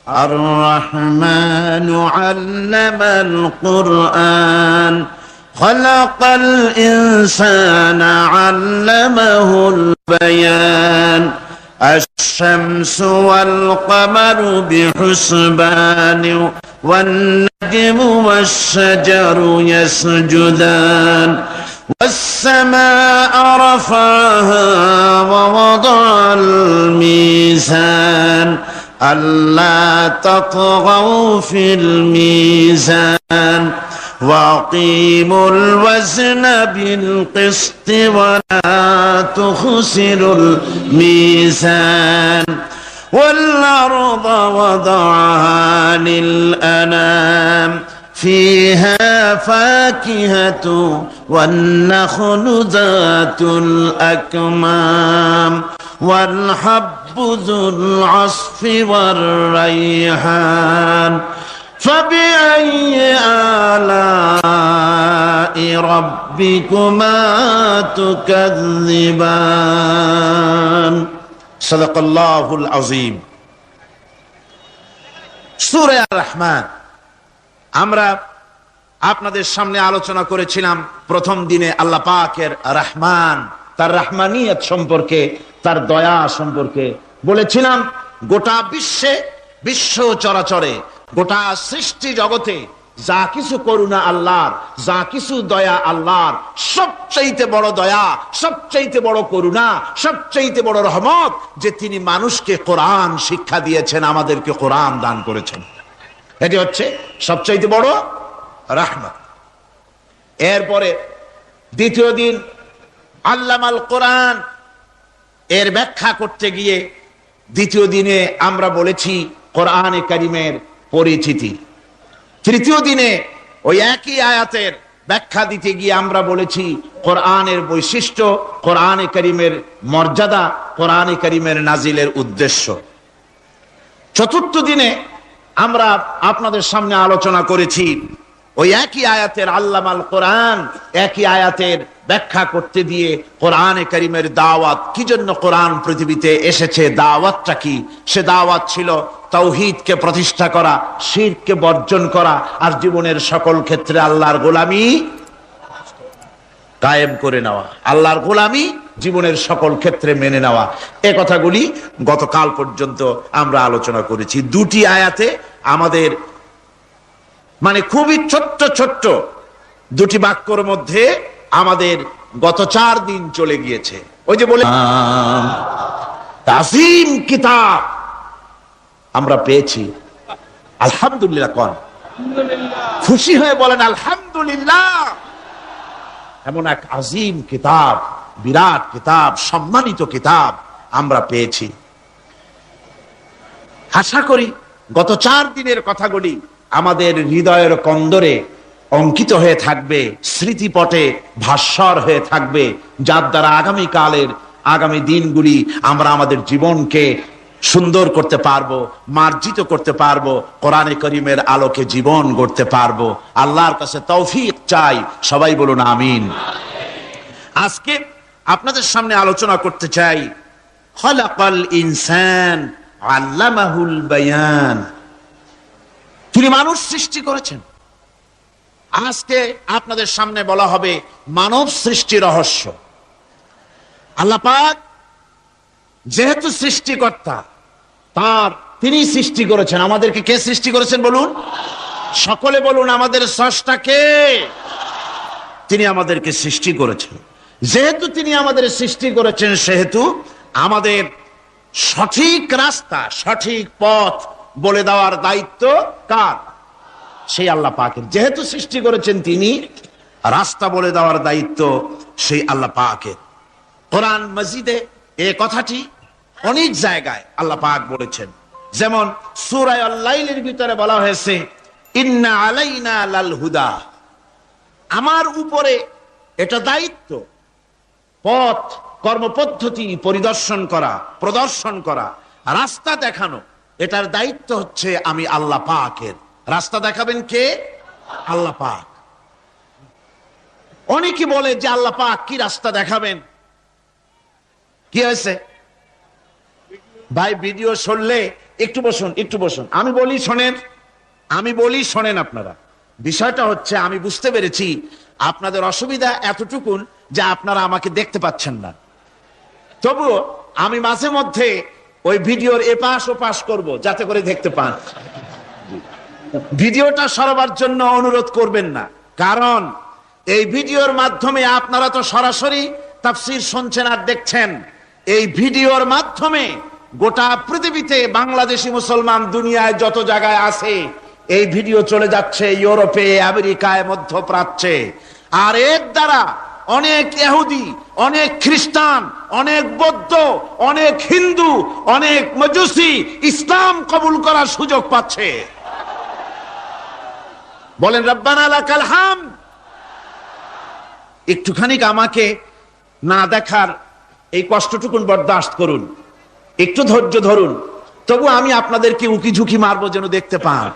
الرحمن علم القرآن خلق الإنسان علمه البيان الشمس والقمر بحسبان والنجم والشجر يسجدان والسماء رفعها ووضع الميزان ألا تطغوا في الميزان وأقيموا الوزن بالقسط ولا تخسروا الميزان والأرض وضعها للأنام فيها فاكهة والنخل ذات الأكمام والحب ذو العصف والريحان فبأي آلاء ربكما تكذبان صدق الله العظيم সূরা আর-রহমান আমরা আপনাদের সামনে আলোচনা করেছিলাম প্রথম দিনে আল্লাহ পাকের রহমান, তার রহমানিয়ত সম্পর্কে, তার দয়া সম্পর্কে বলেছিলাম। গোটা বিশ্ব চরাচরে, গোটা সৃষ্টি জগতে যা কিছু করুণা আল্লাহর, যা কিছু দয়া আল্লাহর, সবচাইতে বড় দয়া, সবচাইতে বড় করুণা, সবচাইতে বড় রহমত যে তিনি মানুষকে কোরআন শিক্ষা দিয়েছেন, আমাদেরকে কোরআন দান করেছেন। এটি হচ্ছে সবচাইতে বড় রহমত। এরপরে দ্বিতীয় দিন আল্লামাল কোরআন এর ব্যাখ্যা করতে গিয়ে দ্বিতীয় দিনে আমরা বলেছি কোরআনে কারীমের পরিচিতি। তৃতীয় দিনে ওই একই আয়াতের ব্যাখ্যা দিতে গিয়ে আমরা বলেছি কোরআনের বৈশিষ্ট্য, কোরআনে কারীমের মর্যাদা, কোরআনে কারীমের নাজিলের উদ্দেশ্য। চতুর্থ দিনে আমরা আপনাদের সামনে আলোচনা করেছি ওই একই আয়াতের আল্লামাল কোরআন, একই আয়াতের ব্যাখ্যা করতে দিয়ে কোরআনে কারীমের দাওয়াত, কি জন্য কোরআন পৃথিবীতে এসেছে, দাওয়াতটা কি। সে দাওয়াত ছিল তাওহীদকে প্রতিষ্ঠা করা, শিরককে বর্জন করা, আর জীবনের সকল ক্ষেত্রে আল্লাহর গোলামি কায়েম করে নেওয়া, আল্লাহর গোলামি জীবনের সকল ক্ষেত্রে মেনে নেওয়া। এ কথাগুলি গতকাল পর্যন্ত আমরা আলোচনা করেছি। দুটি আয়াতে আমাদের মানে খুবই ছোট্ট ছোট্ট দুটি বাক্যর মধ্যে আমাদের গত 4 দিন চলে গিয়েছে। ওই যে বলে তাসিম কিতাব আমরা পেয়েছি, আলহামদুলিল্লাহ। কোন খুশি হয়ে বলেন আলহামদুলিল্লাহ। এমন এক আজিম কিতাব, বিরাট কিতাব, সম্মানিত কিতাব আমরা পেয়েছি। আশা করি গত 4 দিনের কথাগুলি আমাদের হৃদয়ের কন্দরে অঙ্কিত হয়ে থাকবে, স্মৃতিপটে ভাস্বর হয়ে থাকবে, যার দ্বারা আগামী দিনগুলি আমরা আমাদের জীবনকে সুন্দর করতে পারবো, মার্জিত করতে পারবো, কোরআনে কারীমের আলোকে জীবন গড়তে পারবো। আল্লাহর কাছে তৌফিক চাই, সবাই বলুন আমিন। আজকে আপনাদের সামনে আলোচনা করতে চাই খলাকাল ইনসান আল্লামাহুল বায়ান। তিনি মানুষ সৃষ্টি করেছেন। আজকে আপনাদের সামনে বলা হবে মানব সৃষ্টি রহস্য। আল্লাহ পাক যেহেতু সৃষ্টিকর্তা, তিনি সৃষ্টি করেছেন। আমাদেরকে কে সৃষ্টি করেছেন বলুন? সকলে বলুন আমাদের স্রষ্টা কে? তিনি আমাদেরকে সৃষ্টি করেছেন। যেহেতু তিনি আমাদের সৃষ্টি করেছেন, সেহেতু আমাদের সঠিক রাস্তা, সঠিক পথ বলে দেওয়ার দায়িত্ব কার? সেই আল্লাহ পাকের। যেহেতু সৃষ্টি করেছেন তিনি, রাস্তা বলে দেওয়ার দায়িত্ব সেই আল্লাহ পাকের। কোরআন মাজিদে এই কথাটি অনেক জায়গায় আল্লাহ পাক বলেছেন। যেমন সূরা আল-লাইলের ভিতরে বলা হয়েছে ইন্না আলাইনা লাল হুদা, আমার উপরে এটা দায়িত্ব, পথ কর্মপদ্ধতি পরিদর্শন করা, প্রদর্শন করা, রাস্তা দেখানো, এটার দায়িত্ব হচ্ছে আমি আল্লাহ পাকের। রাস্তা দেখাবেন কে? আল্লাহ পাক। অনেকে বলে যে আল্লাহ পাক কি রাস্তা দেখাবেন? কি হয়েছে ভাই? ভিডিও শুনলে একটু বসুন, একটু বসুন। আমি বলি শোনেন আপনারা। বিষয়টা হচ্ছে, আমি বুঝতে পেরেছি আপনাদের অসুবিধা এতটুকুন যে আপনারা আমাকে দেখতে পাচ্ছেন না। তবুও আমি মাঝে মধ্যে ওই ভিডিওর এপাশ ওপাশ করব যাতে করে দেখতে পান। ভিডিওটা সরাবার জন্য অনুরোধ করবেন না, কারণ এই ভিডিওর মাধ্যমে আপনারা তো সরাসরি তাফসীর শুনছেন আর দেখছেন। এই ভিডিওর মাধ্যমে গোটা পৃথিবীতে বাংলাদেশি মুসলমান দুনিয়ায় যত জায়গায় আছে, এই ভিডিও চলে যাচ্ছে ইউরোপে, আমেরিকায়, মধ্যপ্রাচ্যে। আর এর দ্বারা অনেক ইহুদি, অনেক খ্রিস্টান, অনেক বৌদ্ধ, অনেক হিন্দু, অনেক মজুসি ইসলাম কবুল করার সুযোগ পাচ্ছে। বলেন রব্বানা লাকাল হামদ। একটুখানি আমাকে না দেখার এই কষ্টটুকুন বরদাস্ত করুন, একটু ধৈর্য ধরুন। তবু আমি আপনাদেরকে উকি ঝুঁকি মারবো যেন দেখতে পান।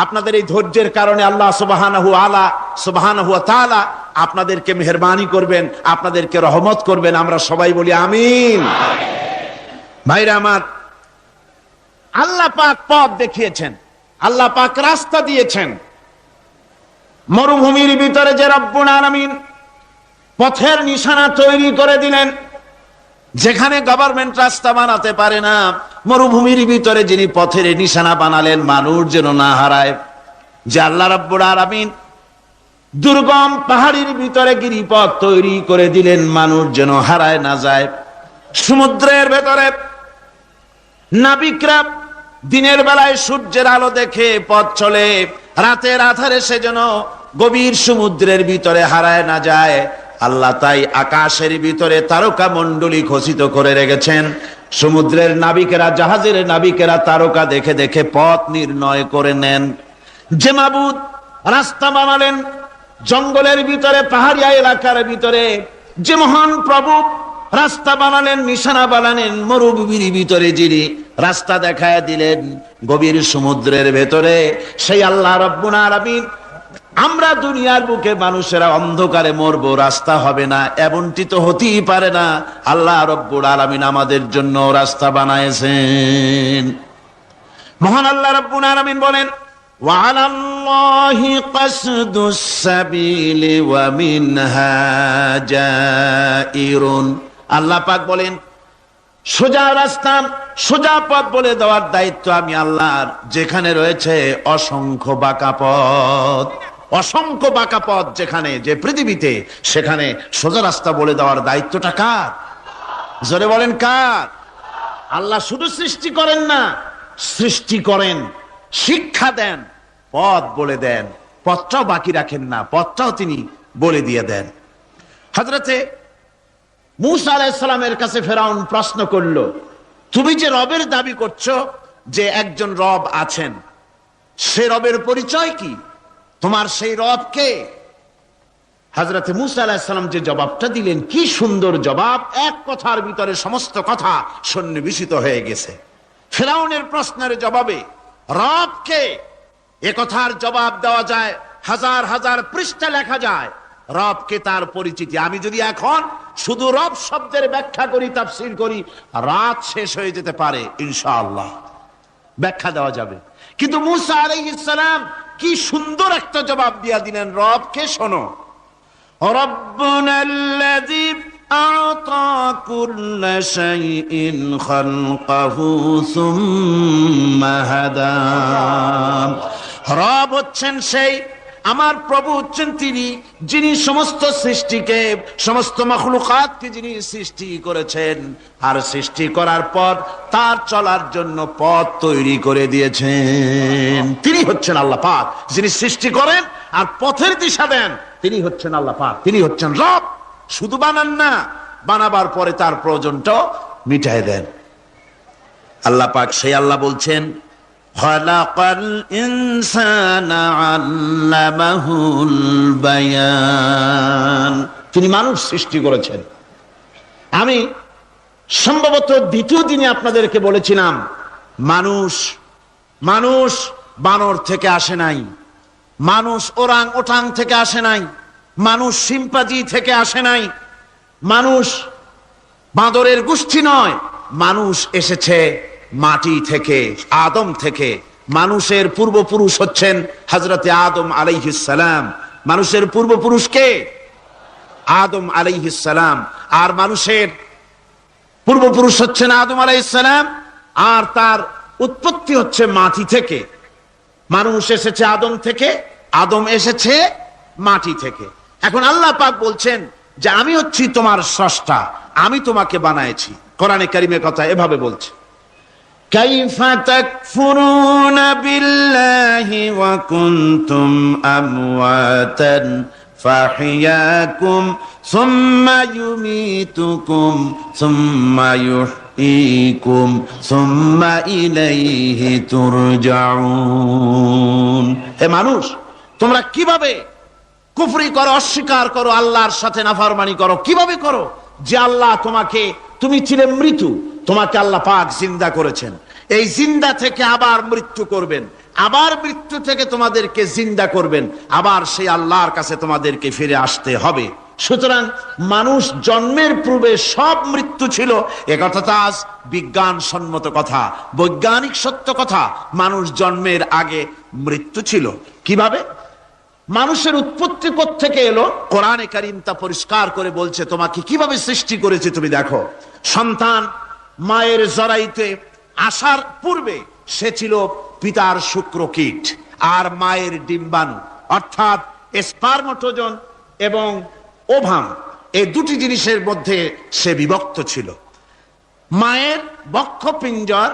আপনাদের এই ধৈর্যের কারণে আল্লাহ সুবহানাহু ওয়া তাআলা আপনাদেরকে মেহেরবানি করবেন, আপনাদেরকে রহমত করবেন। আমরা সবাই বলি আমিন। ভাইরা আমার, আল্লাহ পাক পথ দেখিয়েছেন, আল্লাহ পাক রাস্তা দিয়েছেন। মরুভূমির ভিতরে যে রব্বুল আলামিন পথের নিশানা তৈরি করে দিলেন, যেখানে গভর্নমেন্ট রাস্তা বানাতে পারে না, মরুভূমির ভিতরে যিনি পথের নিশানা বানালেন মানুষ যেন না হারায়। যে আল্লাহ রাব্বুল আলামিন দুর্গম পাহাড়ির ভিতরে গিরিপথ তৈরি করে দিলেন, মানুষ যেন হারায় না যায়। সমুদ্রের ভেতরে নাবিকরা দিনের বেলায় সূর্যের আলো দেখে পথ চলে, রাতের আধারে সে যেন গভীর সমুদ্রের ভিতরে হারায় না যায়। আল্লাহ তাই আকাশের ভিতরে তারকা মণ্ডলী খচিত করে রেখেছেন। সমুদ্রের নাবিকেরা, জাহাজের নাবিকেরা তারকা দেখে দেখে পথ নির্ণয় করে নেন। যে মাবুদ রাস্তা বানালেন জঙ্গলের ভিতরে, পাহাড়িয়া এলাকার ভিতরে, যে মহান প্রভু রাস্তা বানালেন, নিশানা বানালেন মরুভূমির ভিতরে, যিনি রাস্তা দেখায় দিলেন গভীর সমুদ্রের ভেতরে, সেই আল্লাহ রাব্বুল আলামিন। আমরা দুনিয়ার বুকে মানুষেরা অন্ধকারে মরবো, রাস্তা হবে না, এমনটি তো হতেই পারে না। আল্লাহ রাব্বুল আলামিন আমাদের জন্য রাস্তা বানাইছেন। মহান আল্লাহ রাব্বুল আলামিন বলেন, ওয়া আলাল্লাহি কাসদুস সাবিলি ওয়া মিনহা জাইরুন। আল্লাহ পাক বলেন, সোজা রাস্তা, সোজা পথ বলে দেওয়ার দায়িত্ব আমি আল্লাহর। যেখানে রয়েছে অসংখ্য বাঁকা পথ, অসংখ্য বাঁকা পথ যেখানে, যে পৃথিবীতে, সেখানে সোজা রাস্তা বলে দেওয়ার দায়িত্বটা কার? জোরে বলেন কার? আল্লাহ শুধু সৃষ্টি করেন না, সৃষ্টি করেন, শিক্ষা দেন, পথ বলে দেন, পথটাও বাকি রাখেন না, পথটাও তিনি বলে দিয়ে দেন। হযরতে মূসা আলাইহিস সালামের কাছে ফেরাউন প্রশ্ন করলো, তুমি যে রবের দাবি করছো, যে একজন রব আছেন, সে রবের পরিচয় কি? তোমার সেই রব কে? হযরতে মূসা আলাইহিস সালাম যে জবাবটা দিলেন, কি সুন্দর জবাব! এক কথার ভিতরে সমস্ত কথা সন্নিবেশিত হয়ে গেছে। ফেরাউনের প্রশ্নের জবাবে রব কে, এ কথার জবাব দেওয়া যায়, হাজার হাজার পৃষ্ঠা লেখা যায়। রবকে, তার পরিচিতি। আমি যদি এখন শুধু রব শব্দের ব্যাখ্যা করি, তাফসীর করি, রাত শেষ হয়ে যেতে পারে, ইনশাআল্লাহ ব্যাখ্যা দেওয়া যাবে। কিন্তু মূসা আলাইহিস সালাম কি সুন্দর একটা জবাব দিয়া দিলেন রবকে। শোনো, রব্বুনাল্লাযী আ'তা কুল্লা শাইইন খালকাহু সুম্মা হাদা। রব হচ্ছেন সেই, আমার প্রভু হচ্ছেন তিনি, যিনি সমস্ত সৃষ্টিকে, সমস্ত মাখলুকাতকে যিনি সৃষ্টি করেছেন, আর সৃষ্টি করার পর তার চলার জন্য পথ তৈরি করে দিয়েছেন। তিনি হচ্ছেন আল্লাহ পাক, যিনি সৃষ্টি করেন আর পথের দিশা দেন। তিনি হচ্ছেন আল্লাহ পাক, তিনি হচ্ছেন রব। শুধু বানান না, বানাবার পরে তার প্রয়োজনটাও মিটায় দেন। আল্লাহ পাক সেই আল্লাহ বলছেন, খালাকাল ইনসানা আল্লামাহুল বায়ান। তিনি মানুষ সৃষ্টি করেছেন। আমি সম্ভবত দ্বিতীয় দিনে আপনাদেরকে বলেছিলাম, মানুষ বানর থেকে আসে নাই, মানুষ ওরাং ওটাং থেকে আসে নাই, মানুষ শিম্পাজি থেকে আসে নাই, মানুষ বাঁদরের গোষ্ঠী নয়, মানুষ এসেছে মাটি থেকে, আদম থেকে। মানুষের পূর্বপুরুষ হচ্ছেন হযরতে আদম আলাইহিস সালাম। মানুষের পূর্বপুরুষ কে? আদম আলাইহিস সালাম। আর মানুষের পূর্বপুরুষ হচ্ছেন আদম আলাইহিস সালাম, আর তার উৎপত্তি হচ্ছে মাটি থেকে। মানুষ এসেছে আদম থেকে, আদম এসেছে মাটি থেকে। এখন আল্লাহ পাক বলছেন যে আমি হচ্ছি তোমার স্রষ্টা, আমি তোমাকে বানাইছি। কোরআনে কারীমের কথা এভাবে বলছে, কাইফা তাকফুরুনা বিল্লাহি ওয়া কুনতুম আমওয়াতান ফাহিয়াকুম সুম্মা ইউমীতুকুম সুম্মা ইউহয়ীকুম সুম্মা ইলাইহি তুরজাউন। হে মানুষ, তোমরা কিভাবে কুফরি করো, অস্বীকার করো, আল্লাহর সাথে নাফরমানি করো? কিভাবে করো? যে আল্লাহ তুমি ছিলে মৃত্যু, তোমাকে আল্লাহ পাক জিন্দা করেছেন। এই জিন্দা থেকে আবার মৃত্যু করবেন, আবার মৃত্যু থেকে তোমাদেরকে জিন্দা করবেন, আবার সেই আল্লাহর কাছে তোমাদেরকে ফিরে আসতে হবে। সুতরাং মানুষ জন্মের পূর্বে সব মৃত্যু ছিল, একথা তো আজ বিজ্ঞান সম্মত কথা, বৈজ্ঞানিক সত্য কথা। মানুষ জন্মের আগে মৃত্যু ছিল। কিভাবে? মানুষের উৎপত্তি কোত্থেকে এলো? কোরআনে কারীম তা পরিষ্কার করে বলছে। তোমাকে কিভাবে সৃষ্টি করেছে তুমি দেখো। সন্তান মায়ের জরায়ুতে আসার পূর্বে সে ছিল পিতার শুক্রকীট আর মায়ের ডিম্বাণু, অর্থাৎ স্পার্মটোজন এবং ওভাম, এই দুটি জিনিসের মধ্যে সে বিভক্ত ছিল। মায়ের বক্ষপিঞ্জর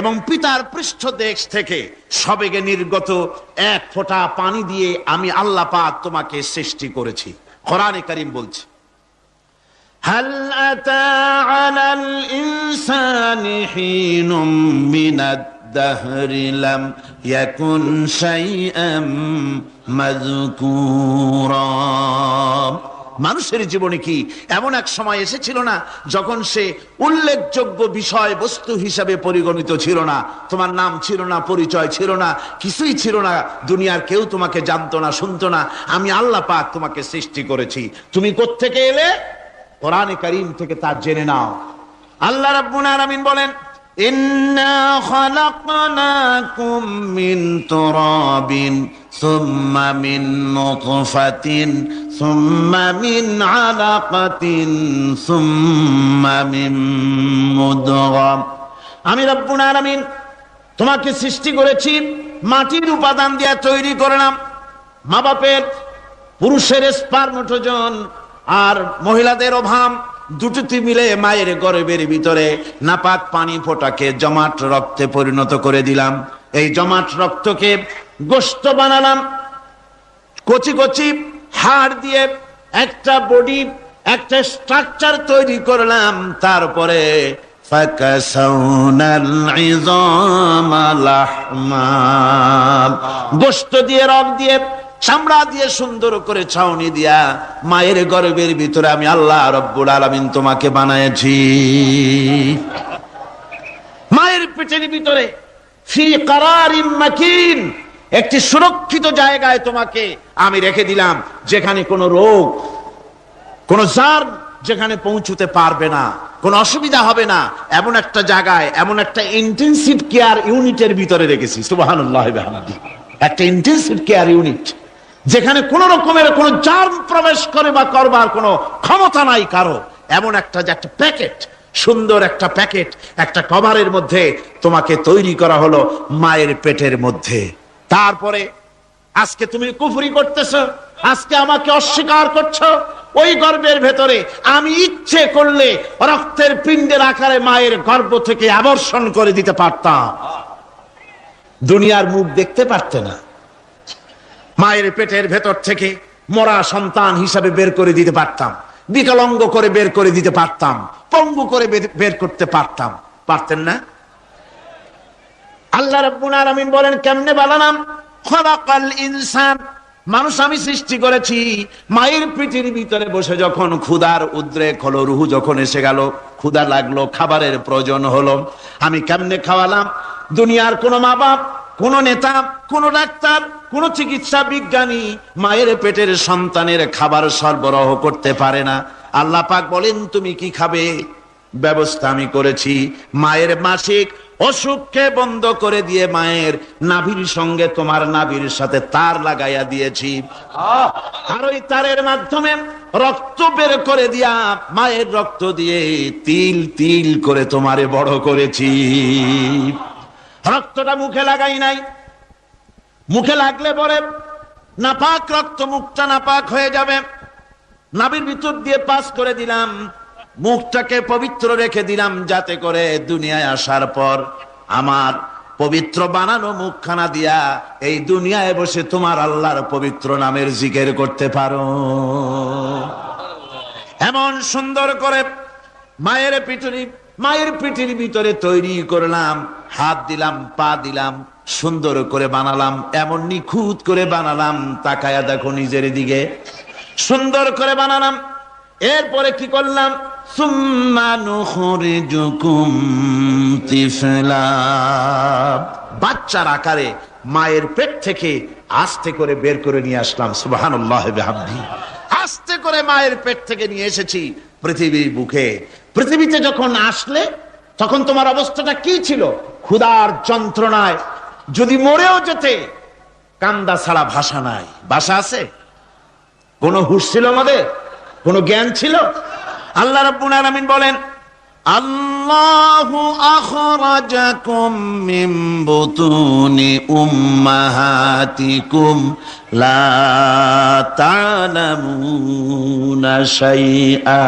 এবং পিতার পৃষ্ঠদেশ থেকে সবেগে নির্গত এক ফোঁটা পানি দিয়ে আমি আল্লাহ পাক তোমাকে সৃষ্টি করেছি। কোরআনে কারীম বলছে, হাল আতা আলাল ইনসানি হিনুম মিনাদ দাহরি লাম ইয়াকুন শাইআম মাযকুরা। মানুষের জীবনে কি এমন এক সময় এসেছিল না যখন সে উল্লেখযোগ্য বিষয় বস্তু হিসাবে পরিগণিত ছিল না? তোমার নাম ছিল না, পরিচয় ছিল না, কিছুই ছিল না, দুনিয়ার কেউ তোমাকে জানতো না, শুনতো না। আমি আল্লাহ পাক তোমাকে সৃষ্টি করেছি। তুমি কোত্থেকে এলে? কোরআনে কারীম থেকে তা জেনে নাও। আল্লাহ রাব্বুল আলামিন বলেন, ইন্না খালাকনাকুম মিন তুরাবিন সুম্মা মিন নুতফাতিন সুম্মা মিন আলাকাতিন সুম্মা মিন মুদগা। আমি রব্বুল আলামিন তোমাকে সৃষ্টি করেছি, মাটির উপাদান দিয়ে তৈরি করলাম। মা বাপের, পুরুষের স্পার্মটোজন আর মহিলাদের ওভাম দুটি মিলে মায়ের গর্ভের ভিতরে নাপাক পানি ফোঁটাকে জমাট রক্তে পরিণত করে দিলাম। এই জমাট রক্তকে গোশত বানালাম, কচি কচি হাড় দিয়ে একটা বডি, একটা স্ট্রাকচার তৈরি করলাম। তারপরে ফাকাসাউনাল ইযামা লাহমা, গোশত দিয়ে, রগ দিয়ে, চামড়া দিয়ে সুন্দর করে ছাউনি দিয়া মায়ের গর্ভের ভিতরে আমি আল্লাহ রব্বুল আলামিন তোমাকে বানাইছি। মায়ের পেটের ভিতরে ফি কারারিম মাকিন, একটি সুরক্ষিত জায়গায় তোমাকে আমি রেখে দিলাম, যেখানে কোনো রোগ, কোনো জার্ম যেখানে পৌঁছতে পারবে না, কোনো অসুবিধা হবে না। এমন একটা জায়গায়, এমন একটা ইন্টেনসিভ কেয়ার ইউনিটের ভিতরে রেখেছি। সুবহানাল্লাহ ওয়া বিহামদিহি। একটা ইন্টেনসিভ কেয়ার ইউনিট, যেখানে কোন রকমের কোন জার্ম প্রবেশ করে বা করবার কোনো ক্ষমতা নাই কারো। এমন একটা প্যাকেট, সুন্দর একটা প্যাকেট, একটা কভারের মধ্যে তোমাকে তৈরি করা হলো মায়ের পেটের মধ্যে। তারপরে আজকে তুমি কুফরি করতেছো, আজকে আমাকে অস্বীকার করছো। ওই গর্ভের ভেতরে আমি ইচ্ছে করলে রক্তের পিণ্ডের আকারে মায়ের গর্ভ থেকে আবর্ষণ করে দিতে পারতাম, দুনিয়ার মুখ দেখতে পারতে না। মায়ের পেটের ভেতর থেকে মরা সন্তান হিসাবে বের করে দিতে পারতাম, বিকলাঙ্গ করে বের করে দিতে পারতাম, পঙ্গু করে বের করতে পারতাম। পারতেন না? আল্লাহ রাব্বুল আলামিন বলেন, কেমনে বানালাম? খালাকাল ইনসান, মানুষ আমি সৃষ্টি করেছি মায়ের পেটের ভিতরে বসে। যখন ক্ষুধার উদ্রেক হলো, রুহু যখন এসে গেল, ক্ষুধা লাগলো, খাবারের প্রয়োজন হলো, আমি কেমনে খাওয়ালাম? দুনিয়ার কোন মা বাপ, কোন নেতা, কোন ডাক্তার, কোন চিকিৎসা বিজ্ঞানী মায়ের পেটের সন্তানের খাবার সরবরাহ করতে পারে না। আল্লাহ পাক বলেন, তুমি কি খাবে? ব্যবস্থা আমি করেছি। মায়ের মাসিক অসুখকে বন্ধ করে দিয়ে মায়ের নাভির সঙ্গে তোমার নাভির সাথে তার লাগাইয়া দিয়েছি, আর ওই তারের মাধ্যমে রক্ত বের করে দিয়া মায়ের রক্ত দিয়ে তিল তিল করে তোমারে বড় করেছি। রক্তটা মুখে লাগাই নাই, মুখে লাগলে পরে নাপাক রক্ত, মুখটা নাপাক হয়ে যাবে। নাভির ভিতর দিয়ে পাস করে দিলাম, মুখটাকে পবিত্র রেখে দিলাম, যাতে করে দুনিয়ায় আসার পর আমার পবিত্র বানানো মুখখানা দিয়া এই দুনিয়ায় বসে তোমার আল্লাহর পবিত্র নামের জিকির করতে পারো। এমন সুন্দর করে মায়ের পিঠের ভিতরে তৈরি করলাম, হাত দিলাম, পা দিলাম, সুন্দর করে বানালাম, এমন নিখুঁত করে বানালাম, তাকায়া দেখো নিজের দিকে, সুন্দর করে বানালাম। এরপরে কি করলাম, সুম্মা নুখরিজুকুম তিফলা, বাচ্চার আকারে মায়ের পেট থেকে আস্তে করে বের করে নিয়ে আসলাম। সুবহানাল্লাহি ওয়া বিহামদিহি। আস্তে করে মায়ের পেট থেকে নিয়ে এসেছি পৃথিবীর বুকে। পৃথিবীতে যখন আসলে তখন তোমার অবস্থাটা কি ছিল? ক্ষুধার যন্ত্রণায় যদি মরেও যেতে, কান্দা ছাড়া ভাষা নাই। ভাষা আছে? কোন হুঁশ ছিল আমাদের? কোন জ্ঞান ছিল? আল্লাহ রাব্বুল আলামিন বলেন, আল্লাহু আখরাজাকুম মিন বুতুনি উম্মাহাতিকুম লা তা'লামুনা শাইআ,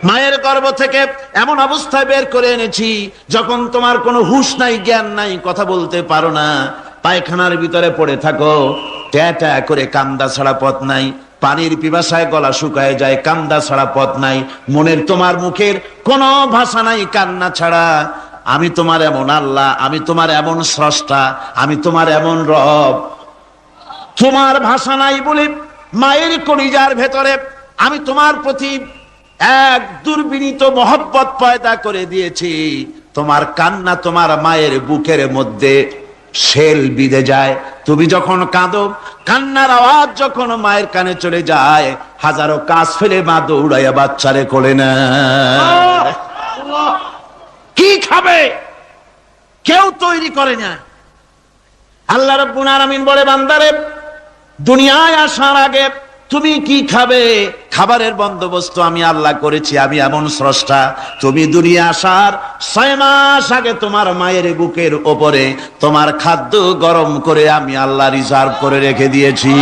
মায়ের গর্ভ থেকে এমন অবস্থায় বের করে এনেছি যখন তোমার কোনো হুঁশ নাই, জ্ঞান নাই, কথা বলতে পারো না, পায়খানার ভিতরে পড়ে থাকো, ট্যা ট্যা করে কান্দা ছাড়া পথ নাই, পানির পিপাসায় গলা শুকায় যায়, কান্দা ছাড়া পথ নাই, মনের তোমার মুখের কোনো ভাষা নাই কান্না ছাড়া। আমি তোমার এমন আল্লাহ, আমি তোমার এমন স্রষ্টা, আমি তোমার এমন রব, তোমার ভাষা নাই বলে মায়ের কলিজার ভেতরে আমি তোমার প্রতি এক দুর্বিনীত মহব্বত পয়দা করে দিয়েছি। তোমার কান্না তোমার মায়ের বুকের মধ্যে শেল বিঁধে যায়। তুমি যখন কাঁদো, কান্নার আওয়াজ যখন মায়ের কানে চলে যায়, হাজারো কাজ ফেলে মা দৌড়াইয়া বাচ্চারে কোলে নেয়। কি খাবে কেউ তৈরি করে না। আল্লাহ রাব্বুল আলামিন বলে, বান্দারে, দুনিয়ায় আসার আগে তুমি কি খাবে, খাবারের বন্দোবস্ত আমি আল্লাহ করেছি, আমি এমন স্রষ্টা। তুমি দুনিয়া আসার 6 মাস আগে তোমার মায়ের বুকের ওপরে তোমার খাদ্য গরম করে আমি আল্লাহ রিজার্ভ করে রেখে দিয়েছি।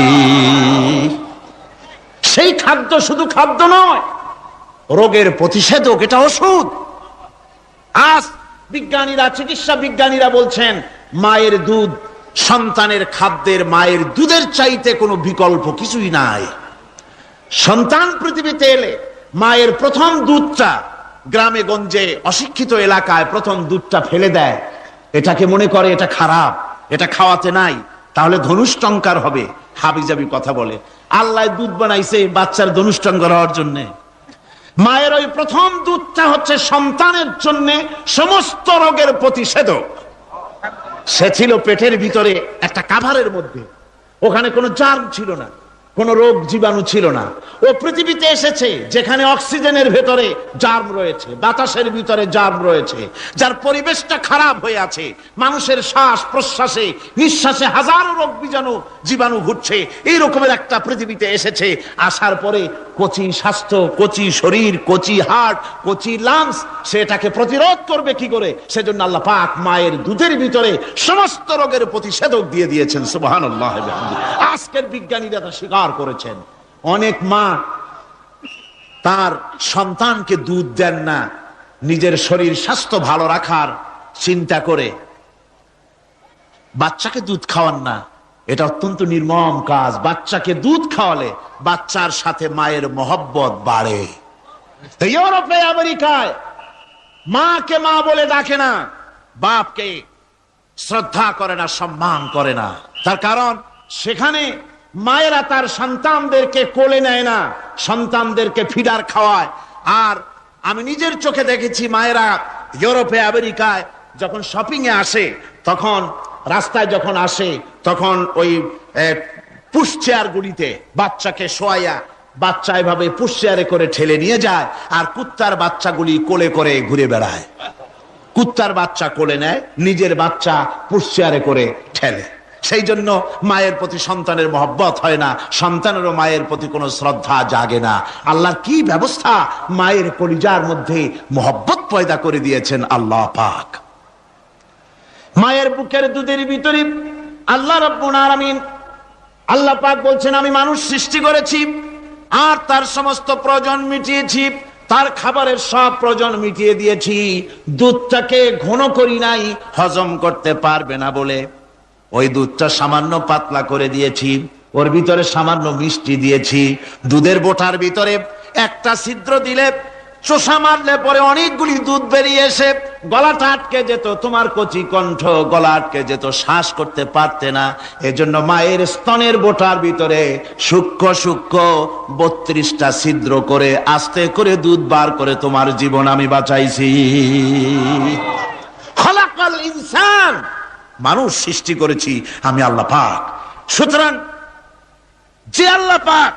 সেই খাদ্য শুধু খাদ্য নয়, রোগের প্রতিষেধক, এটা ওষুধ। আজ বিজ্ঞানীরা, চিকিৎসা বিজ্ঞানীরা বলছেন, মায়ের দুধ সন্তানের খাদ্যের, মায়ের দুধের চাইতে কোনো বিকল্প কিছুই নাই। সন্তান পৃথিবীতে এলে মায়ের প্রথম দুধটা, গ্রামে গঞ্জে অশিক্ষিত এলাকায় প্রথম দুধটা ফেলে দেয়, এটাকে মনে করে এটা খারাপ, এটা খাওয়াতে নাই, তাহলে ধনুষ্টঙ্কার হবে, হাবিজাবি কথা বলে। আল্লাহ দুধ বানাইছে বাচ্চার ধনুষ্টঙ্কার হওয়ার জন্য। মায়ের ওই প্রথম দুধটা হচ্ছে সন্তানের জন্য সমস্ত রোগের প্রতিষেধক। সে ছিল পেটের ভিতরে একটা কাভারের মধ্যে, ওখানে কোনো জার্ম ছিল না, কোনো রোগ জীবাণু ছিল না। ও পৃথিবীতে এসেছে যেখানে অক্সিজেনের ভেতরে জার্ম রয়েছে, বাতাসের ভিতরে জার্ম রয়েছে, যার পরিবেশটা খারাপ হয়ে আছে, মানুষের শ্বাস প্রশ্বাসে নিঃশ্বাসে হাজারো রোগ জীবাণু ঘুরছে। এই রকমের একটা পৃথিবীতে এসেছে। আসার পরে কচি স্বাস্থ্য, কচি শরীর, কচি হার্ট, কচি লাংস, সেটাকে প্রতিরোধ করবে কি করে? সেজন্য আল্লাহ পাক মায়ের দুধের ভিতরে সমস্ত রোগের প্রতিষেধক দিয়ে দিয়েছেন। সুবহানাল্লাহ। আজকের বিজ্ঞানীরা তা স্বীকার করেছেন। অনেক মা তার সন্তানকে দুধ দেন না, নিজের শরীর স্বাস্থ্য ভালো রাখার চিন্তা করে বাচ্চাকে দুধ খাওয়ান না। এটা অত্যন্ত নির্মম কাজ। বাচ্চাকে দুধ খাওয়ালে বাচ্চার সাথে মায়ের মহব্বত বাড়ে। ইউরোপে, আমেরিকায় মাকে মা বলে ডাকে না, বাপকে শ্রদ্ধা করে না, সম্মান করে না। তার কারণ সেখানে মায়েরা তার সন্তানদেরকে কোলে নেয় না, সন্তানদেরকে ফিডার খাওয়ায়। আর আমি নিজের চোখে দেখেছি, মায়েরা ইউরোপে, আমেরিকায় যখন শপিং এ আসে, তখন রাস্তায় যখন আসে, তখন ওই পুশ চেয়ার গুলিতে বাচ্চাকে শোয়াইয়া, বাচ্চা এভাবে পুশ চেয়ারে করে ঠেলে নিয়ে যায়, আর কুত্তার বাচ্চাগুলি কোলে করে ঘুরে বেড়ায়। কুত্তার বাচ্চা কোলে নেয়, নিজের বাচ্চা পুশচেয়ারে করে ঠেলে। সেই জন্য মায়ের প্রতি সন্তানের মহব্বত হয় না, সন্তানেরও মায়ের প্রতি কোনো শ্রদ্ধা জাগে না। আল্লাহর কি ব্যবস্থা, মায়ের কলিজার মধ্যে মহব্বত পয়দা করে দিয়েছেন আল্লাহ পাক। মায়ের বুকের দুধের ভিতরে আল্লাহ রাব্বুল আলামিন, আল্লাহ পাক বলছেন, আমি মানুষ সৃষ্টি করেছি আর তার সমস্ত প্রয়োজন মিটিয়েছি, তার খাবারের সব প্রয়োজন মিটিয়ে দিয়েছি। দুধটাকে ঘন করি নাই, হজম করতে পারবে না বলে ওই দুধটা সামান্য পাতলা করে দিয়েছি, ওর ভিতরে সামান্য মিষ্টি দিয়েছি। দুধের বোটার ভিতরে একটা ছিদ্র দিলে, চোষা মারলে পরে অনেকগুলি দুধ বেরিয়ে এসে গলাটা আটকে যেত, তোমার কচি কণ্ঠ গলা আটকে যেত, শ্বাস করতে পারতে না। এজন্য মায়ের স্তনের বোটার ভিতরে সূক্ষ্ম সূক্ষ্ম 32টা ছিদ্র করে আস্তে করে দুধ বার করে তোমার জীবন আমি বাঁচাইছি। খলাকাল ইনসান, মানুষ সৃষ্টি করেছি আমি আল্লাহ পাক। সুতরাং যে আল্লাহ পাক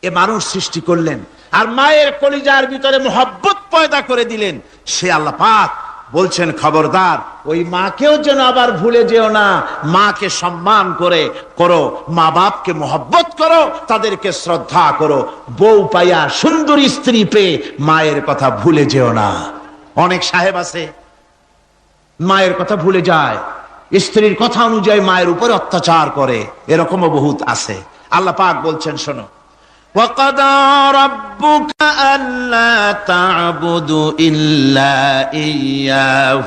এ মানুষ সৃষ্টি করলেন আর মায়ের কলিজার ভিতরে মোহব্বত পয়দা করে দিলেন, সে আল্লাহ পাক বলছেন, খবরদার ওই মাকেও যেন আবার ভুলে যেও না। মাকে সম্মান করে করো, মা বাপকে মোহব্বত করো, তাদেরকে শ্রদ্ধা করো। বউ পাইয়া, সুন্দর স্ত্রী পেয়ে মায়ের কথা ভুলে যেও না। অনেক সাহেব আছে মায়ের কথা ভুলে যায়, স্ত্রীর কথা অনুযায়ী মায়ের উপরে অত্যাচার করে, এরকমও বহুত আছে। আল্লাহ পাক বলছেন, শোনো, وَقَضَى رَبُّكَ أَلَّا تَعْبُدُوا إِلَّا إِيَّاهُ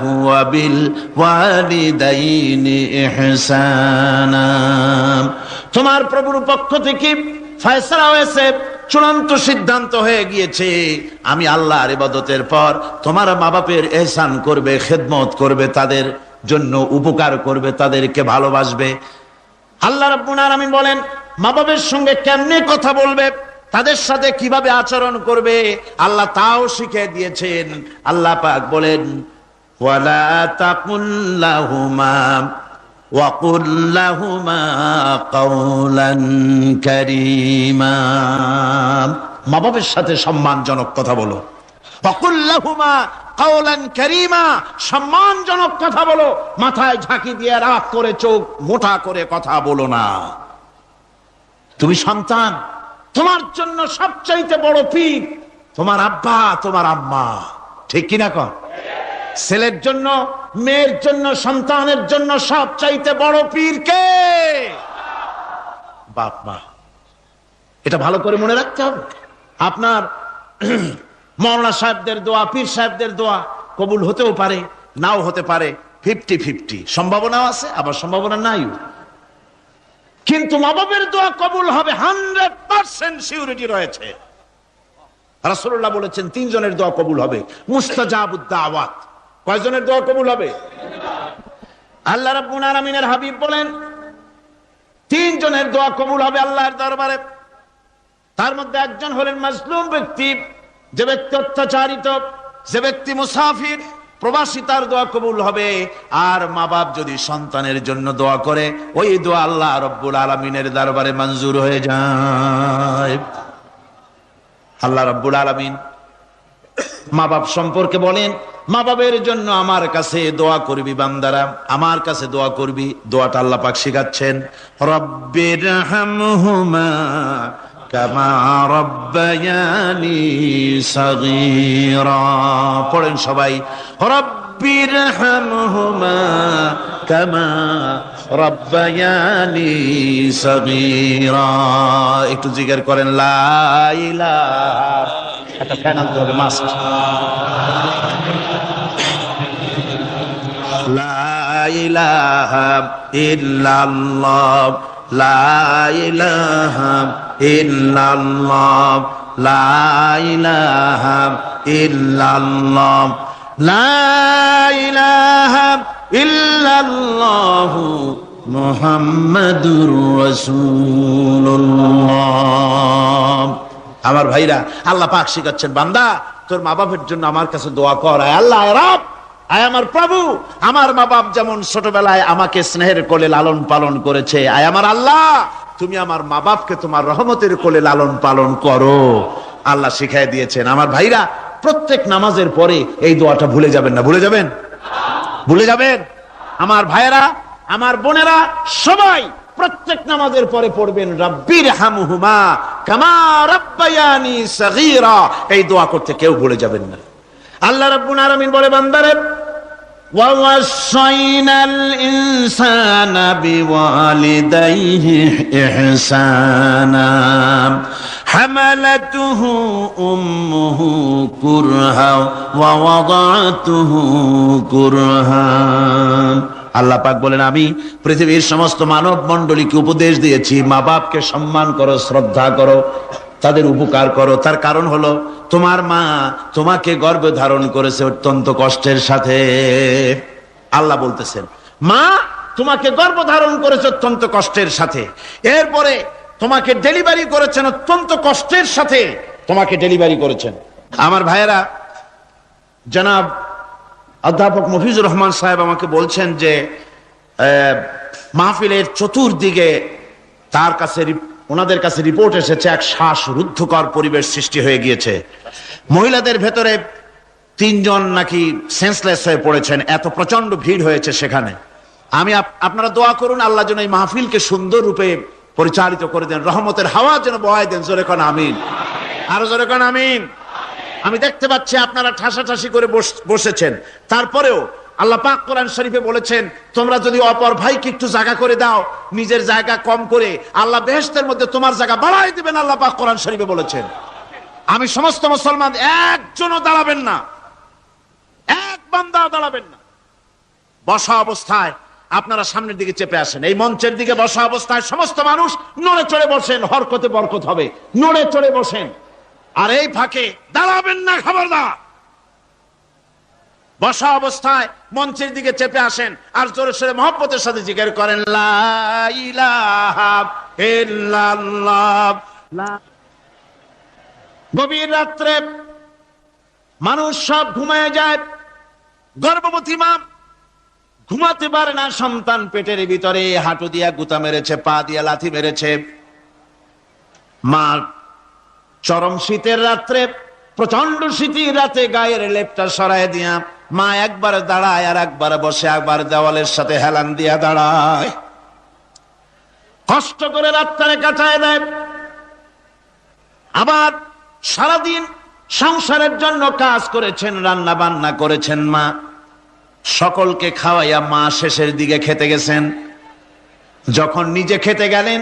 وَبِالْوَالِدَيْنِ إِحْسَانًا। তোমার প্রভুর পক্ষ থেকে ফয়সালা হয়েছে, চূড়ান্ত সিদ্ধান্ত হয়ে গিয়েছে, আমি আল্লাহর ইবাদতের পর তোমার মা বাপের ইহসান করবে, খেদমত করবে, তাদের জন্য উপকার করবে, তাদেরকে ভালোবাসবে। আল্লাহ রাব্বুল আলামিন বলেন, মা বাবার সঙ্গে কেমনে কথা বলবে, তাদের সাথে কিভাবে আচরণ করবে, আল্লাহ তাও শিখিয়ে দিয়েছেন। আল্লাহ পাক বলেন, ওয়ালা তাকুল লাহুমা ওয়া কুল লাহুমা কাওলান কারীমা। মা বাবার সাথে সম্মানজনক কথা বলো। ওয়া কুল লাহুমা কাওলান কারীমা, সম্মানজনক কথা বলো। মাথায় ঝাঁকি দিয়ে রাগ করে চোখ মোটা করে কথা বলো না। তুমি সন্তান, তোমার জন্য সবচাইতে বড় পীর তোমার আব্বা, তোমার আম্মা, ঠিক কিনা কন? ছেলের জন্য, মেয়ের জন্য, সন্তানের জন্য সবচাইতে বড় পীর কে? বাপ মা। এটা ভালো করে মনে রাখতে হবে। আপনার মাওলানা সাহেবদের দোয়া, পীর সাহেবদের দোয়া কবুল হতেও পারে, নাও হতে পারে, 50-50 সম্ভাবনাও আছে, আবার সম্ভাবনা নাই। কিন্তু মা বাবার দোয়া কবুল হবে 100% সিউরিটি রয়েছে। রাসূলুল্লাহ বলেছেন 3 জনের দোয়া কবুল হবে, মুস্তাজাবুদ দাওয়াত। কয়জনের দোয়া কবুল হবে? আল্লাহ রাব্বুল আলামিনের হাবিব বলেন 3 জনের দোয়া কবুল হবে আল্লাহর দরবারে। তার মধ্যে একজন হলেন মাজলুম ব্যক্তি, যে ব্যক্তি অত্যাচারিত, যে ব্যক্তি মুসাফির, প্রবাসী, তার দোয়া কবুল হবে। আর মা বাপ যদি সন্তানের জন্য দোয়া করে, ওই দোয়া আল্লাহ রাব্বুল আলামিনের দরবারে মঞ্জুর হয়ে যায়। আল্লাহ রাব্বুল আলামিন মা বাপ সম্পর্কে বলেন, মা বাবের জন্য আমার কাছে দোয়া করবি বান্দারা, আমার কাছে দোয়া করবি। দোয়াটা আল্লাহ পাক শিখাচ্ছেন, রব্বিরহামহুমা কামা রব্বায়ানি সাগীরা। পড়েন সবাই, রব্বিরহামহুমা কামা রব্বায়ানি সাগীরা। একটু জিকির করেন, লা ইলাহা। একটা ফ্যান আনতে হবে, মাস্ট। লা ইলাহা ইল্লাল্লাহ, লা ইলাহা ইল্লাল্লাহ, লা ইলাহা ইল্লাল্লাহ, লা ইলাহা ইল্লাল্লাহু মুহাম্মাদুর রাসূলুল্লাহ। আমার ভাইরা, আল্লাহ পাক শিখাচ্ছেন, বান্দা তোর মা বাপের জন্য আমার কাছে দোয়া কর। আয় আল্লাহ, আয় রব, আয় আমার প্রভু, আমার মা বাপ যেমন ছোটবেলায় আমাকে স্নেহের কোলে লালন পালন করেছে, আয় আমার আল্লাহ তুমি আমার মা বাপকে তোমার রহমতের কোলে লালন পালন করো। আল্লাহ শিখাই দিয়েছেন। আমার ভাইরা, প্রত্যেক নামাজের পরে এই দোয়াটা ভুলে যাবেন না। ভুলে যাবেন? ভুলে যাবেন? আমার ভাইয়েরা, আমার বোনেরা, সবাই প্রত্যেক নামাজের পরে পড়বেন রাব্বির হামহুমা কামা রাব্বায়ানি সগীরা। এই দোয়া করতে কেউ ভুলে যাবেন না। আল্লাহ রাব্বুল আলামিন বলে, বান্দারে وَوَصَّيْنَا الْإِنسَانَ بِوَالِدَيْهِ إِحْسَانًا حَمَلَتْهُ أُمُّهُ كُرْهًا وَوَضَعَتْهُ كُرْهًا। আল্লাহ পাক বলেন, আমি পৃথিবীর সমস্ত মানব মণ্ডলীকে উপদেশ দিয়েছি, মা বাপকে সম্মান করো, শ্রদ্ধা করো, তাদের উপকার করো। তার কারণ হলো তোমার মা তোমাকে গর্ভে ধারণ করেছে অত্যন্ত কষ্টের সাথে। আল্লাহ বলতেছেন, মা তোমাকে গর্ভ ধারণ করেছে অত্যন্ত কষ্টের সাথে, এরপরে তোমাকে ডেলিভারি করেছেন অত্যন্ত কষ্টের সাথে, তোমাকে ডেলিভারি করেছেন। আমার ভাইয়েরা, জনাব অধ্যাপক মফিজুর রহমান সাহেব আমাকে বলছেন যে মাহফিলের চতুর্দিকে তার কাছে ওনাদের কাছে রিপোর্ট এসেছে এক শ্বাসরুদ্ধকর পরিবেশ সৃষ্টি হয়ে গিয়েছে। মহিলাদের ভেতরে 3 জন নাকি সেন্সলেস হয়ে পড়েছেন, এত প্রচন্ড ভিড় হয়েছে সেখানে। আমি আপনারা দোয়া করুন আল্লাহ যেন এই মাহফিলকে সুন্দর রূপে পরিচালিত করে দেন, রহমতের হাওয়া যেন বহায় দেন। জোরে কোন আমিন, আরো জোরে কোন আমিন। আমি দেখতে পাচ্ছি আপনারা ঠাসাঠাসি করে বসেছেন, তারপরেও আল্লাহ পাক কোরআন শরীফে বলেছেন, তোমরা যদি অপর ভাইকে একটু জায়গা করে দাও, নিজের জায়গা কম করে, আল্লাহ বেহেশতের মধ্যে তোমার জায়গা বাড়াই দিবেন। আল্লাহ পাক কোরআন শরীফে বলেছেন। আমি সমস্ত মুসলমান একজনও দাঁড়াবেন না, এক বান্দা দাঁড়াবেন না। বসা অবস্থায় আপনারা সামনের দিকে চেপে আসেন, এই মঞ্চের দিকে বসা অবস্থায় সমস্ত মানুষ নড়ে চড়ে বসেন, হরকতে বরকত হবে, নড়ে চড়ে বসেন। আর এই ফাঁকে দাঁড়াবেন না, খবরদার। বসা অবস্থায় মঞ্চের দিকে চেপে আসেন আর জোরে সোরে মহব্বতের সাথে জিকির করেন, লা ইলাহা ইল্লাল্লাহ। গভীর রাত্রে মানুষ সব ঘুমায় যায়, গর্ভবতী মা ঘুমাতে পারে না, সন্তান পেটের ভিতরে হাঁটু দিয়া গুতা মেরেছে, পা দিয়া লাথি মেরেছে। মা চরম শীতের রাত্রে, প্রচন্ড শীতের রাতে গায়ের লেপটা সরায় দিয়া মা একবার দাঁড়ায় আর একবার বসে, একবার দেওয়ালের সাথে হেলান দিয়া দাঁড়ায়, কষ্ট করে রাতটারে কাটায় দেয়। আবার সারাদিন সংসারের জন্য কাজ করেছেন, রান্না বান্না করেছেন মা, সকলকে খাওয়াইয়া মা শেষের দিকে খেতে গেছেন। যখন নিজে খেতে গেলেন,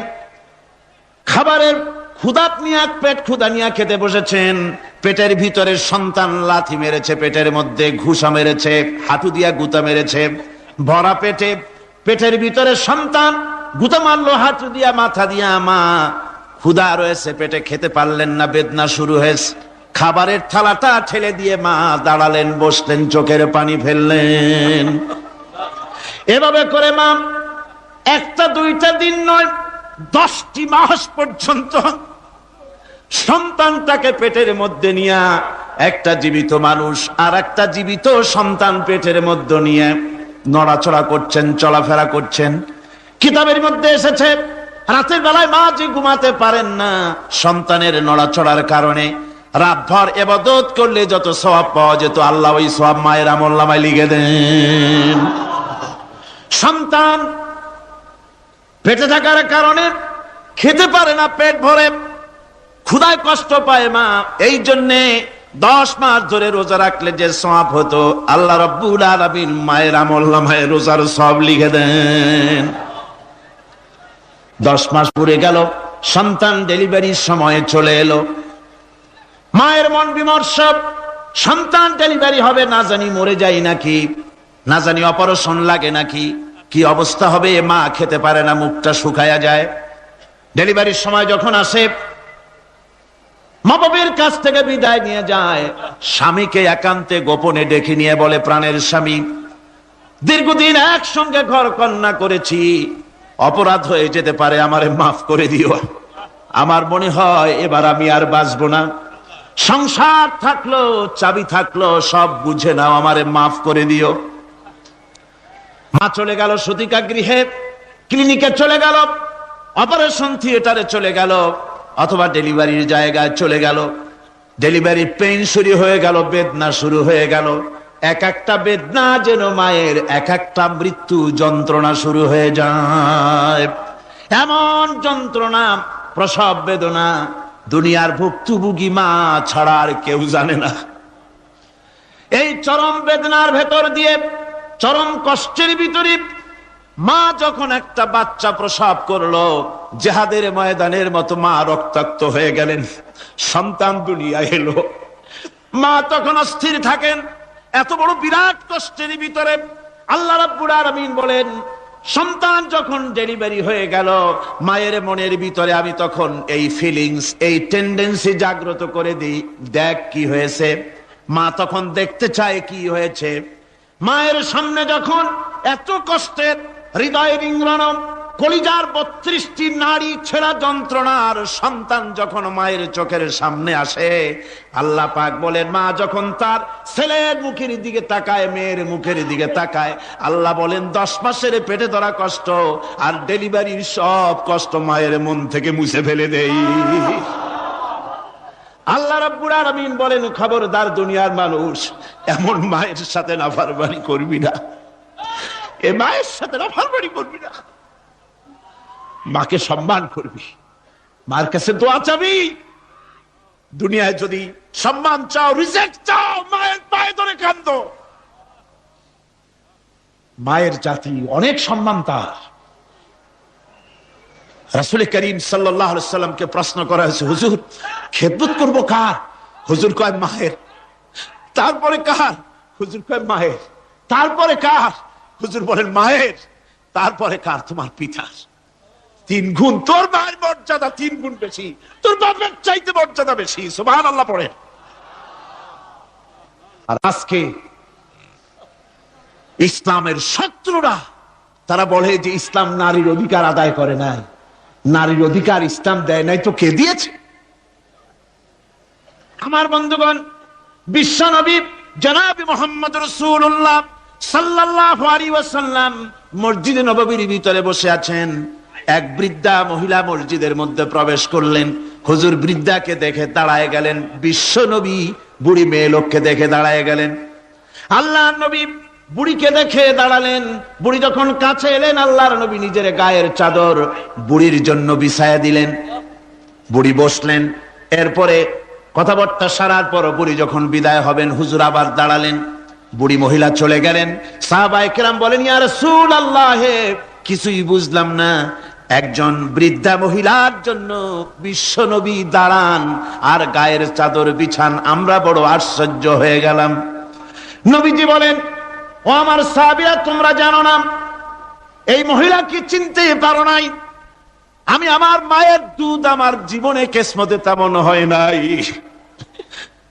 খাবারের ক্ষুধাত নিয়ে পেট ক্ষুধা নিয়ে খেতে বসেছেন, পেটের ভিতরে সন্তান লাথি মেরেছে, পেটের মধ্যে ঘুষা মেরেছে, হাঁটু দিয়া গুতা মেরেছে, ভরা পেটে পেটের ভিতরে সন্তান গুতা মারলো হাঁটু দিয়া, মাথা দিয়া। মা ক্ষুধা রয়েছে, পেটে খেতে পারলেন না, বেদনা শুরু হয়েছে। খাবারের থালাটা ঠেলে দিয়ে মা দাঁড়ালেন, বসলেন, চোখের পানি ফেললেন। এভাবে করে মা একটা দুইটা দিন নয়, 10টি মাস পর্যন্ত সন্তানটাকে পেটের মধ্যে নিয়ে, একটা জীবিত মানুষ আর একটা জীবিত সন্তান পেটের মধ্যে নিয়ে নড়াচড়া করছেন, চলাফেরা করছেন। কিতাবের মধ্যে এসেছে, রাতের বেলায় মা যে ঘুমাতে পারেন না সন্তানের নড়াচড়ার কারণে, রাতভর ইবাদত করলে যত সওয়াব পাওয়া যেত, আল্লাহ ওই সওয়াব মায়ের আমলনামায় লিখে দেন। সন্তান পেটে থাকার কারণে খেতে পারে না, পেট ভরে ক্ষুধায় কষ্ট পায় মা। এই জন্যে 10 মাস ধরে রোজা রাখলে যে সওয়াব হতো, আল্লাহ রাব্বুল আলামিন মায়ের আমলনামায় রোজার সওয়াব লিখে দেন। 10 মাস পুরে গেল, সন্তান ডেলিভারির সময় চলে এলো। মায়ের মন বিমর্ষ, সন্তান ডেলিভারি হবে, না জানি মরে যায় নাকি, না জানি অপারেশন লাগে নাকি, কি অবস্থা হবে। মা খেতে পারে না, মুখটা শুকায়া যায়। ডেলিভারির সময় যখন আসে, মা বাবার কাছ থেকে বিদায় নিয়ে যায়, স্বামীকে একান্তে গোপনে ডেকে নিয়ে বলে, প্রাণের স্বামী, দীর্ঘদিন একসঙ্গে ঘর কন্যা করেছি, অপরাধ হয়ে যেতে পারে, আমারে মাফ করে দিও। আমার মনে হয় এবার আমি আর বাঁচবো না। সংসার থাকলো, চাবি থাকলো, সব বুঝে নাও, আমারে মাফ করে দিও। মা চলে গেল সতিকা গৃহে, ক্লিনিকে চলে গেল, অপারেশন থিয়েটারে চলে গেল, অথবা ডেলিভারির জায়গায় চলে গেল। ডেলিভারি পেইন শুরু হয়ে গেল, বেদনা শুরু হয়ে গেল। এক একটা বেদনা যেন মায়ের এক একটা মৃত্যু যন্ত্রণা শুরু হয়ে যায়। এমন যন্ত্রণা, প্রসব বেদনা দুনিয়ার ভুক্তভোগী মা ছাড়া আর কেউ জানে না। এই চরম বেদনার ভেতর দিয়ে, চরম কষ্টের ভিতরে মা যখন একটা বাচ্চা প্রসব করলো, জিহাদের ময়দানের মতো মা রক্তাক্ত হয়ে গেলেন, সন্তান দুনিয়ায় এলো। মা তখন অস্থির থাকেন। এত বড় বিরাট কষ্টের ভিতরে আল্লাহ রাব্বুল আলামিন বলেন, সন্তান যখন ডেলিভারি হয়ে গেল, মায়ের মনের ভিতরে আমি তখন এই ফিলিংস, এই টেন্ডেন্সি জাগ্রত করে দিই, দেখ কি হয়েছে। মা তখন দেখতে চায় কি হয়েছে। মায়ের সামনে যখন এত কষ্টের, হৃদয় রিংগ্রণ, কলিজার 32টি নাড়ি ছেঁড়া যন্ত্রণার সন্তান যখন মায়ের চোখের সামনে আসে, আল্লাহ পাক বলেন, মা যখন তার ছেলের মুখের দিকে তাকায়, মেয়ের মুখের দিকে তাকায়, আল্লাহ বলেন 10 মাসের পেটে ধরা কষ্ট আর ডেলিভারির সব কষ্ট মায়ের মন থেকে মুছে ফেলে দেই। আল্লাহ রাব্বুল আলামিন বলেন, খবরদার দুনিয়ার মানুষ, এমন মায়ের সাথে নাফরমানি করবি না, এ মায়ের সাথে নাফরমানি করবি না, মাকে সম্মান করবি, মার কাছে দোয়া চাবি। দুনিয়ায় যদি সম্মান চাও, রিজেক্ট চাও, মায়ের পায়ে ধরে কাঁদো। মায়ের জাতি অনেক সম্মান তার। রাসূল করিম সাল্লাল্লাহু আলাইহি সাল্লামকে প্রশ্ন করা হয়েছে, হুজুর খেদমত করব কার? হুজুর কয় মায়ের। তারপরে কার? হুজুর কয় মায়ের। তারপরে কার? হুজুর বলেন মায়ের। তারপরে কার? তোমার পিতার। 3 গুণ। তোর মায়ের মর্যাদা 3 গুণ বেশি, তোর বাপের চাইতে মর্যাদা বেশি। সুবহানাল্লাহ পড়েন। আর আজকে ইসলামের শত্রুরা তারা বলে যে ইসলাম নারীর অধিকার আদায় করে নাই। নারীর অধিকার ইসলাম দেয় নাই তো কে দিয়েছে? আমার বন্ধুগণ, বিশ্ব নবী জনাব মুহাম্মদ রাসূলুল্লাহ সাল্লাল্লাহু আলাইহি ওয়াসাল্লাম মসজিদে নববীর ভিতরে বসে আছেন। এক বৃদ্ধা মহিলা মসজিদের মধ্যে প্রবেশ করলেন। হুজুর বৃদ্ধাকে দেখে দাঁড়ায় গেলেন, বিশ্ব নবী বুড়ি মেয়ে লোককে দেখে দাঁড়ায় গেলেন। আল্লাহর নবী বুড়িকে দেখে দাঁড়ালেন। বুড়ি যখন কাছে এলেন, আল্লাহর নবী নিজের গায়ের চাদর বুড়ির জন্য বিছায়া দিলেন। বুড়ি বসলেন। এরপরে কথাবার্তা সারার পর বুড়ি যখন বিদায় হবেন, হুজুর আবার দাঁড়ালেন। বুড়ি মহিলা চলে গেলেন। সাহাবায়ে কেরাম বলেন, ইয়া রাসূলুল্লাহ, কিছুই বুঝলাম না, একজন বৃদ্ধা মহিলার জন্য বিশ্ব নবী দাঁড়ান আর গায়ের চাদর বিছান, আমরা বড় আশ্চর্য হয়ে গেলাম। নবীজি বলেন, ও আমার সাহাবীরা, তোমরা জানো না, এই মহিলা কি চিনতে পারো নাই? আমি আমার মায়ের দুধ আমার জীবনে কিসমতে তেমন হয় নাই।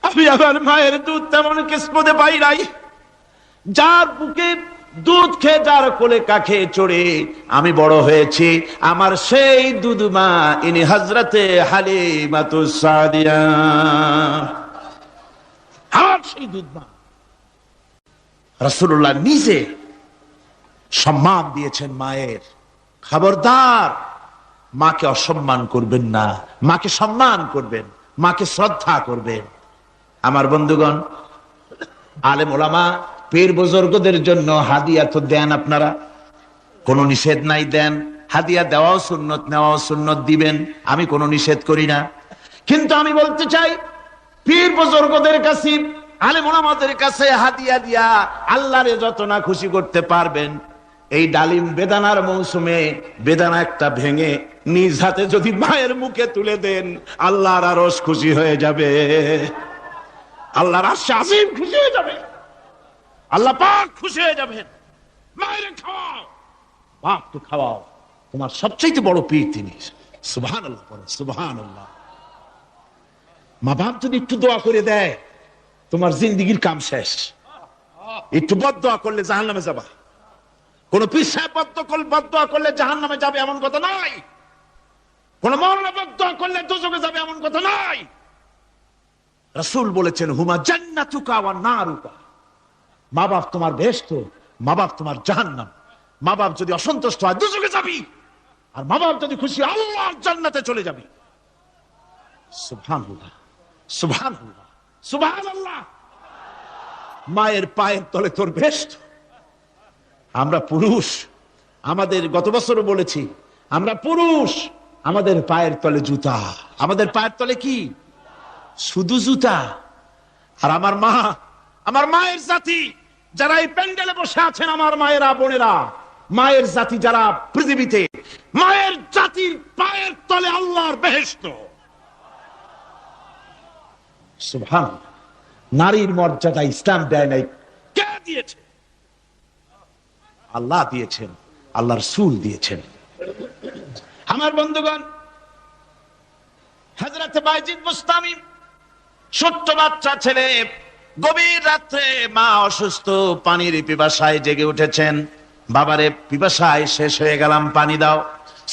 আমি আমার মায়ের দুধ তেমন কিসমতে পাই নাই। যার বুকে দুধ খেয়ে, যার কোলে কাখে চড়ে আমি বড় হয়েছি, আমার সেই দুধ মা, ইনি হযরতে হালিমাতুস সাদিয়া, আমার সেই দুধ মা। রাসূলুল্লাহ নিজে সম্মান দিয়েছেন মায়ের। খবরদার মাকে অসম্মান করবেন না, মাকে সম্মান করবেন, মাকে শ্রদ্ধা করবেন। আমার বন্ধুগণ, আলেম ওলামা পীর বুজুর্গদের জন্য হাদিয়া তো দেন, আপনারা কোনো নিষেধ নাই, দেন। হাদিয়া দেওয়াও সুন্নত, নেওয়াও সুন্নত, দিবেন, আমি কোনো নিষেধ করি না। কিন্তু আমি বলতে চাই, পীর বুজুর্গদের কাছে, আলেম ওলামাদের কাছে হাদিয়া দিয়া আল্লাহরে যত না খুশি করতে পারবেন, এই ডালিম বেদানার মৌসুমে বেদানা একটা ভেঙে নিজ হাতে যদি মায়ের মুখে তুলে দেন, আল্লাহর আরশ খুশি হয়ে যাবে, আল্লাহর আরশে আজিম খুশি হয়ে যাবে, আল্লাহ পাক খুশি হয়ে যাবেন। মায়ের খাওয়াও, বাপকে খাওয়াও, তোমার সবচেয়ে বড় পীর তিনি। সুবহানাল্লাহ, সুবহানাল্লাহ। মা বাপ যদি একটু দোয়া করে দেয়, তোমার জিন্দেগির কাম শেষ। একটু বদদোয়া করলে জাহান্নামে যাবা। কোন পীর সাহেব বদদোয়া করলে জাহান্নামে যাবে এমন কথা নাই। কোন মাওলানা বদদোয়া করলে দোজখে যাবে এমন কথা নাই। রাসূল বলেছেন, হুমা জান্নাতুকা ওয়া নারুকা। মা বাপ তোমার বেহেশত, মা বাপ তোমার জাহান্নাম। মা বাপ যদি অসন্তুষ্ট হয়, দোজখে যাবি, আর মা বাপ যদি খুশি, আল্লাহর জান্নাতে চলে যাবি। সুবহানাল্লাহ। সুবহানাল্লাহ, সুবহানাল্লাহ। মায়ের পায়ের তলে তোর বেহেশত। আমরা পুরুষ, আমাদের গত বছরও বলেছি, আমরা পুরুষ, আমাদের পায়ের তলে জুতা। আমাদের পায়ের তলে কি? শুধু জুতা। আর আমার মা, আমার মায়ের জাতি যারা এই প্যান্ডেলে বসে আছেন, আমার মায়েরা, বোনেরা, মায়ের জাতি যারা পৃথিবীতে, মায়ের জাতির পায়ের তলে আল্লাহর বেহেশত। সুবহানাল্লাহ। নারীর মর্যাদা ইসলাম দেয় নাই, কে দিয়েছে? আল্লাহ দিয়েছেন, আল্লাহ রাসূল দিয়েছেন। আমার বন্ধুগণ, হযরত বাইজিদ বুস্তামি, ছোট্ট বাচ্চা ছেলে, গভীর রাত্রে মা অসুস্থ, পানির পিপাসায় জেগে উঠেছেন। বাবারে, পিপাসায় শেষ হয়ে গেলাম, পানি দাও।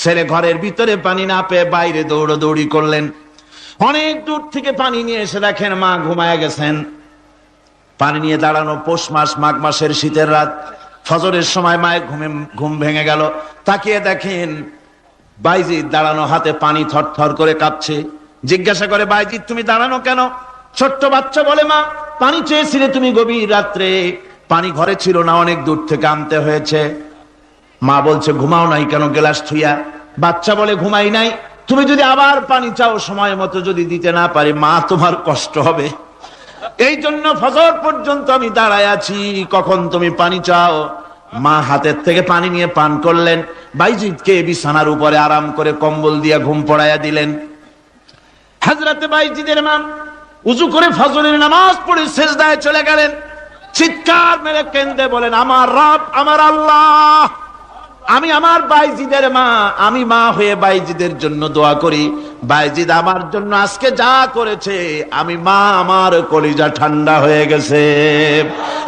ছেলে ঘরের ভিতরে পানি না পেয়ে বাইরে দৌড়াদৌড়ি করলেন। অনেক দূর থেকে পানি নিয়ে এসে দেখেন মা ঘুমায় গেছেন। পানি নিয়ে দাঁড়ানো, পৌষ মাস, মাঘ মাসের শীতের রাত, ফজরের সময় মায়ের ঘুম ভেঙে গেল। তাকিয়ে দেখেন বাইজিদ দাঁড়ানো, হাতে পানি থরথর করে কাঁপছে। জিজ্ঞাসা করে, বাইজিদ তুমি দাঁড়ানো কেন? ছোট্ট বাচ্চা বলে, মা পানি চেয়েছিলে তুমি গভীর রাত্রে, পানি ঘরে ছিল না, অনেক দূর থেকে আনতে হয়েছে। মা বলছে, ঘুমাও নাই কেন গ্লাস থুইয়া? বাচ্চা বলে, ঘুমাই নাই। তুমি যদি আবার পানি চাও, সময় মতো যদি দিতে না পারি, মা তোমার কষ্ট হবে। এই জন্য ফজর পর্যন্ত আমি দাঁড়ায় আছি, কখন তুমি পানি চাও। মা হাতের থেকে পানি নিয়ে পান করলেন। বাইজিদকে বিছানার উপরে আরাম করে কম্বল দিয়ে ঘুম পড়াইয়া দিলেন। হযরতে বাইজিদের মা উযু করে ফজরের নামাজ পড়ে সিজদায় চলে গেলেন। চিৎকার মেরে কেঁদে বলেন, আমার রব, আমার আল্লাহ, আমি আমার বাইজিদের মা, আমি মা হয়ে বাইজিদের জন্য দোয়া করি। বাইজিদ আমার জন্য আজকে যা করেছে, আমি মা, আমার কলিজা ঠান্ডা হয়ে গেছে।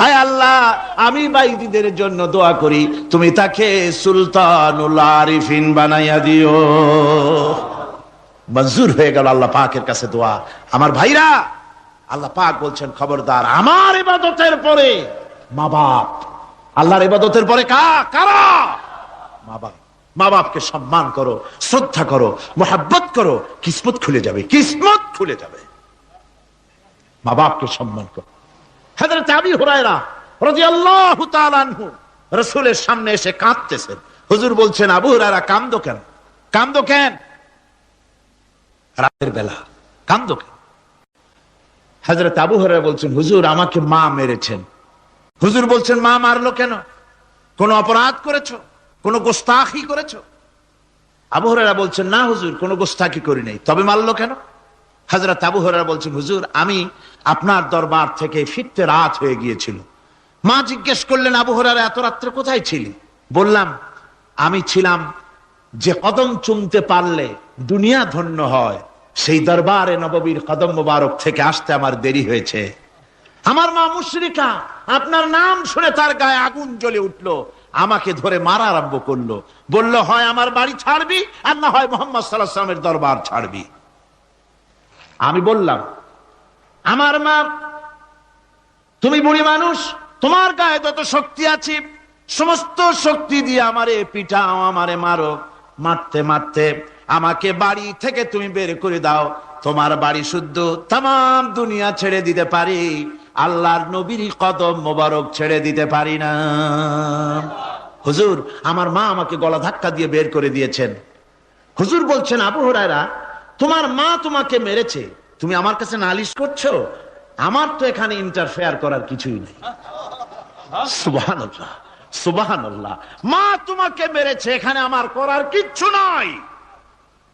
হায় আল্লাহ, আমি বাইজিদের জন্য দোয়া করি, তুমি তাকে সুলতানুল আরিফিন বানাইয়া দিও। মঞ্জুর হয়ে গেল আল্লাহ পাকের কাছে দোয়া। আমার ভাইরা, আল্লাহ পাক বলছেন, খবরদার, আমার ইবাদতের পরে মা বাপ, আল্লাহর ইবাদতের পরে কারা? মা বাপ। মা বাপকে সম্মান করো, শ্রদ্ধা করো, মোহাব্বত করো, কিসমত খুলে যাবে, কিসমত খুলে যাবে। মা বাপকে সম্মান করো। হযরত আবু হুরায়রা রাদিয়াল্লাহু তাআলা আনহু রাসূলের সামনে এসে কাঁদতেছেন। হুজুর বলছেন, আবু হুরায়রা কাঁদো কেন? কাঁদো কেন? রাতের বেলা কাঁদো কেন? হযরত আবু হুরায়রা বলছেন, হুজুর আমাকে মা মেরেছেন। হুজুর বলছেন, মা মারলো কেন? কোন অপরাধ করেছো? কোন গোস্তাখি করেছো? আবু হুরায়রা বলছেন, না হুজুর, কোন গোস্তাখি করি নাই, তবে মারলো কেন? হযরত আবু হুরায়রা বলছেন, হুজুর আমি আপনার দরবার থেকে ফিরতে রাত হয়ে গিয়েছিল। মা জিজ্ঞেস করলেন, আবু হুরায়রা এত রাত্রে কোথায় ছিলি? বললাম, আমি ছিলাম যে কদম চুমতে পারলে দুনিয়া ধন্য হয়, সেই দরবারে নববীর কদম মোবারক থেকে আসতে আমার দেরি হয়েছে। আমার মা মুশরিকা, আপনার নাম শুনে তার গায়ে আগুন জ্বলে উঠলো, আমাকে ধরে মারা আরম্ভ করলো। বলল, হয় আমার বাড়ি ছাড়বি, আর না হয় মুহাম্মদ সাল্লাল্লাহু আলাইহি ওয়াসাল্লামের দরবার ছাড়বি। আমি বললাম, আমার মা, তুমি বুড়ি মানুষ, তোমার গায়ে যত শক্তি আছে সমস্ত শক্তি দিয়ে আমারে পিটাও, আমারে মারো। মারতে মারতে আমাকে বাড়ি থেকে তুমি বের করে দাও। তোমার বাড়ি শুদ্ধ, তাম দুনিয়া ছেড়ে দিতে পারি, আল্লাহর নবীর কদম মোবারক ছেড়ে দিতে পারি না। হুজুর, আমার মা আমাকে গলা ধাক্কা দিয়ে বের করে দিয়েছেন। হুজুর বলছেন, আবু হুরায়রা, তোমার মা তোমাকে মেরেছে, তুমি আমার কাছে নালিশ করছো? আমার তো এখানে ইন্টারফেয়ার করার কিছুই নেই। সুবহানাল্লাহ, সুবহানাল্লাহ। মা তোমাকে মেরেছে, এখানে আমার করার কিচ্ছু নাই।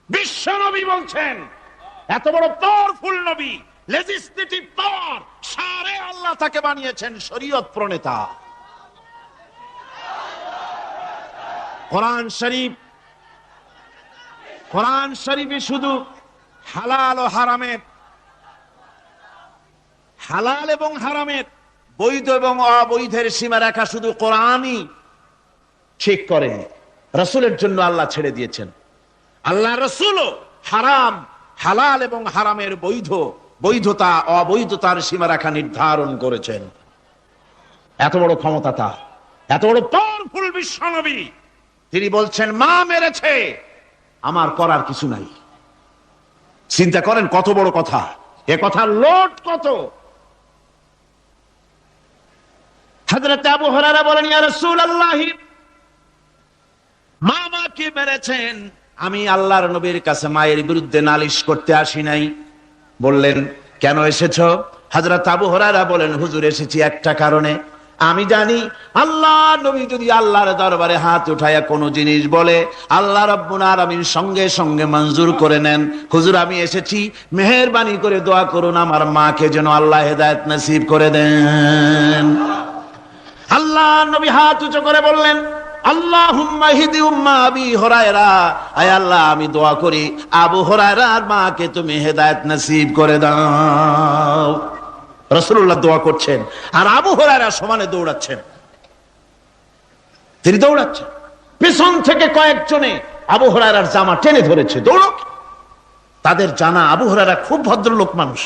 বিশ্ব নবী বলছেন, এত বড় পাওয়ারফুল নবী, লেজিসলেটিভ পাওয়ার, সারে আল্লাহ তাকে বানিয়েছেন শরীয়ত প্রণেতা। কোরআন শরীফ, কোরআন শরীফে শুধু হালাল ও হারামের, হালাল এবং হারামের, বৈধ এবং অবৈধের সীমারেখা শুধু কোরআনই ঠিক করেন, রাসূলের জন্য আল্লাহ ছেড়ে দিয়েছেন। আল্লাহ রাসূলও হারাম, হালাল এবং হারামের বৈধতা অবৈধতার সীমারেখা নির্ধারণ করেছেন। এত বড় ক্ষমতা তার, এত বড় পাওয়ারফুল বিশ্বনবী, তিনি বলছেন, মা মেরেছে, আমার করার কিছু নাই। চিন্তা করেন কত বড় কথা, এ কথার লোড কত। হযরত আবু হুরায়রা বলেন, ইয়া রাসূলুল্লাহ, মা আমাকে মেরেছেন, আমি আল্লাহর নবীর কাছে মায়ের বিরুদ্ধে নালিশ করতে আসি নাই। বললেন, কেন এসেছো? হযরত আবু হুরায়রা বলেন, হুজুর এসেছি একটা কারণে। আমি জানি আল্লাহ নবী যদি আল্লাহর দরবারে হাত উঠায়া কোনো জিনিস বলে, আল্লাহ রাব্বুল আলামিন সঙ্গে সঙ্গে মঞ্জুর করে নেন। হুজুর আমি এসেছি, মেহেরবানি করে দোয়া করুন আমার মাকে যেন আল্লাহ হেদায়েত নসিব করে দেন। আল্লাহ নবী হাত উঁচু করে বললেন, আল্লাহুম্মা হিদি উম্মা আবি হুরায়রা, আয় আল্লাহ আমি দোয়া করি আবু হুরায়রার মাকে তুমি হেদায়েত নসিব করে দাও। রাসূলুল্লাহ দোয়া করছেন আর আবু হুরায়রা সমানে দৌড়াচ্ছেন। তিনি দৌড়াচ্ছেন, পেছন থেকে কয়েকজনে আবু হুরায়রার জামা টেনে ধরেছে, দৌড়ো। তাদের জানা আবু হুরায়রা খুব ভদ্রলোক মানুষ,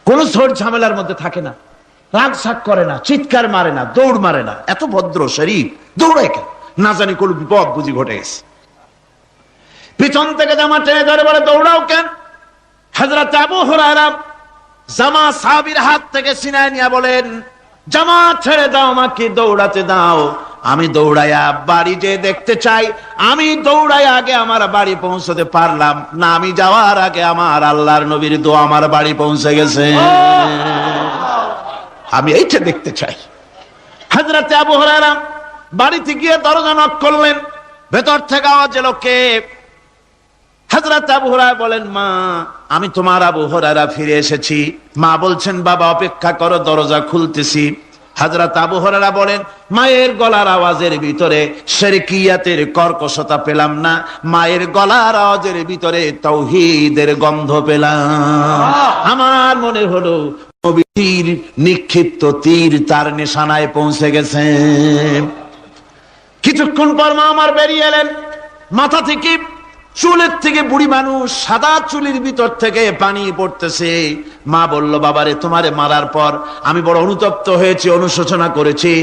কোন ঝড় ঝামেলার মধ্যে থাকে না, রাগ সাগ করে না, চিৎকার মারে না, দৌড় মারে না, এত ভদ্র শরীর, দৌড়ায় কেন? না জানি কোন বিপদ বুঝি ঘটে গেছে। পিছন থেকে জামা টেনে ধরে বলে, দৌড়াও কেন? হযরত আবু হুরায়রা জামা সাহাবীর হাত থেকে ছিনায় নিয়ে বলেন, জামা ছেড়ে দাও, আমাকে দৌড়াতে দাও। আমি দৌড়াইয়া বাড়ি যে দেখতে চাই, আমি দৌড়াই আগে আমার বাড়ি পৌঁছতে পারলাম না, আমি যাওয়ার আগে আমার আল্লাহর নবীর দোয়া আমার বাড়ি পৌঁছে গেছে, আমি এইটা দেখতে চাই। হযরত আবু হুরায়রা বাড়িতে গিয়ে দরজা নক করলেন, ভেতর থেকে আওয়াজ এলো, কে? হযরত আবু হুরায়রা বলেন, মা আমি তোমার আবু হুরায়রা ফিরে এসেছি। মা বলছেন, বাবা অপেক্ষা করো, দরজা খুলতেছি। হযরত আবু হুরায়রা বলেন, মায়ের গলার আওয়াজের ভিতরে শিরকিয়াতের কর্কশতা পেলাম না, মায়ের গলার আওয়াজের ভিতরে তাওহীদের গন্ধ পেলাম। আমার মনে হলো নবীর নিক্ষিপ্ত তীর তার নিশানায় পৌঁছে গেছে। কিছুক্ষণ পর মা আমার বেরিয়ে এলেন, মাথা থেকে চুলের থেকে বুড়ি মানুষ, সাদা চুলের ভিতর থেকে পানি পড়তেছে। মা বলল, বাবারে তোমারে মারার পর আমি বড় অনুতপ্ত হয়েছি, অনুশোচনা করেছি,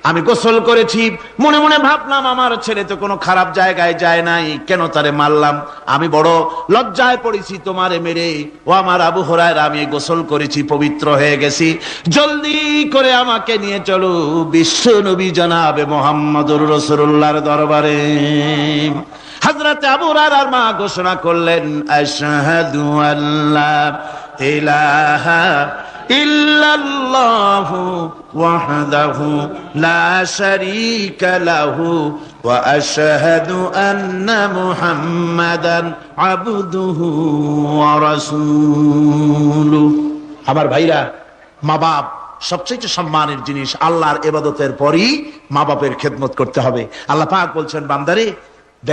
আমি গোসল করেছি, মনে মনে ভাবলাম আমার ছেলে তো কোনো খারাপ জায়গায় যায় নাই, কেন তারে মারলাম? আমি বড় লজ্জায় পড়েছি তোমারে মেরে। ও আমার আবু হুরায়রা, আমি গোসল করেছি, পবিত্র হয়ে গেছি, জলদি করে আমাকে নিয়ে চলো বিশ্ব নবী জনাবে মুহাম্মদুর রাসূলুল্লাহর দরবারে। হযরত আবু হুরায়রার মা ঘোষণা করলেন, আশহাদু আল্লা ইলাহা ইল্লাল্লাহু ওয়াহদাহু লা শারীকা লাহু ওয়া আশহাদু আন্না মুহাম্মাদান আবদুহু ওয়া রাসূলুহু। আমার ভাইরা, মা বাপ সবচেয়ে সম্মানের জিনিস। আল্লাহর ইবাদতের পরই মা বাপের খেদমত করতে হবে। আল্লাহ পাক বলছেন, বান্দারে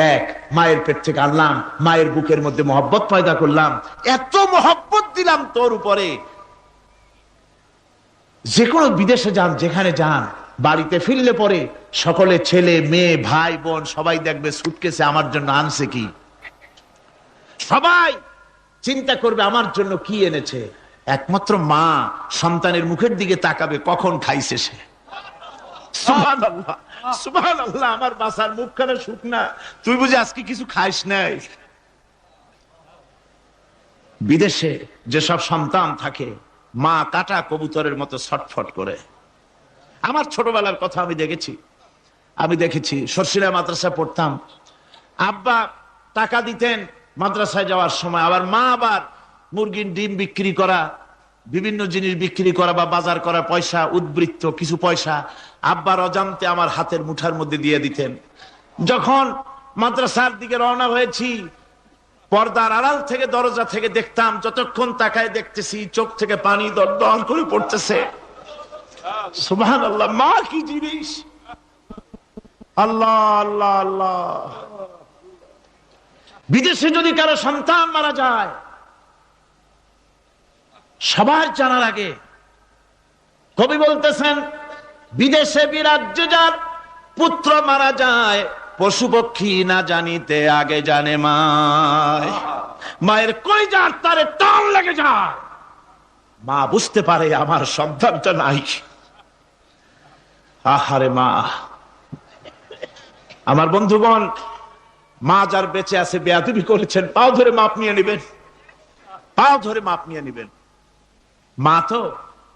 দেখ, মায়ের পেট থেকে আনলাম, মায়ের বুকের মধ্যে মহব্বত পয়দা করলাম, এত মহব্বত দিলাম তোর উপরে, যে কোনো বিদেশে যান, যেখানে যান, বাড়িতে ফিরলে পরে সকলে ছেলে মেয়ে ভাই বোন সবাই দেখবে সুটকেসে আমার জন্য আনছে কি, সবাই চিন্তা করবে আমার জন্য কি এনেছে। একমাত্র মা সন্তানের মুখের দিকে তাকাবে কখন খাইছে সে। সুবহানাল্লাহ, সুবহানাল্লাহ, আমার বাসার মুখখানা শুকনা, তুই বুঝি আজকে কিছু খাইস নাই। বিদেশে যেসব সন্তান থাকে, মা কাটা কবুতরের মতো ছটফট করে। আমার ছোটবেলার কথা আমি দেখেছি সরসিলা মাদ্রাসায় পড়তাম, আব্বা টাকা দিতেন মাদ্রাসায় যাওয়ার সময়, আবার মা আবার মুরগির ডিম বিক্রি করা, বিভিন্ন জিনিস বিক্রি করা বা বাজার করা পয়সা, উদ্বৃত্ত কিছু পয়সা আব্বার অজান্তে আমার হাতের মুঠার মধ্যে দিয়ে দিতেন। যখন মাদ্রাসার দিকে রওনা হয়েছি, পর্দার আড়াল থেকে দরজা থেকে দেখতাম, যতক্ষণ তাকায় দেখতেছি চোখ থেকে পানি দরদর করে পড়তেছে। সুবহানাল্লাহ, মা কি জিনিস! আল্লাহ আল্লাহ আল্লাহ। বিদেশে যদি কারো সন্তান মারা যায়, সবার জানার আগে কবি বলতেছেন, বিদেশে বিরাজ্যে যার পুত্র মারা যায়, পশু পক্ষী না জানিতে আগে জানে মায়। মায়ের কলিজার তারে টান লেগে যায়, মা বুঝতে পারে আমার সন্তানটা নাই। আহারে মা! আমার বন্ধুগণ, মা যার বেঁচে আছে বেয়াদবি করেছেন, পাও ধরে মাপ নিয়ে নেবেন। পাও ধরে মাপ নিয়ে নিবেন। মা তো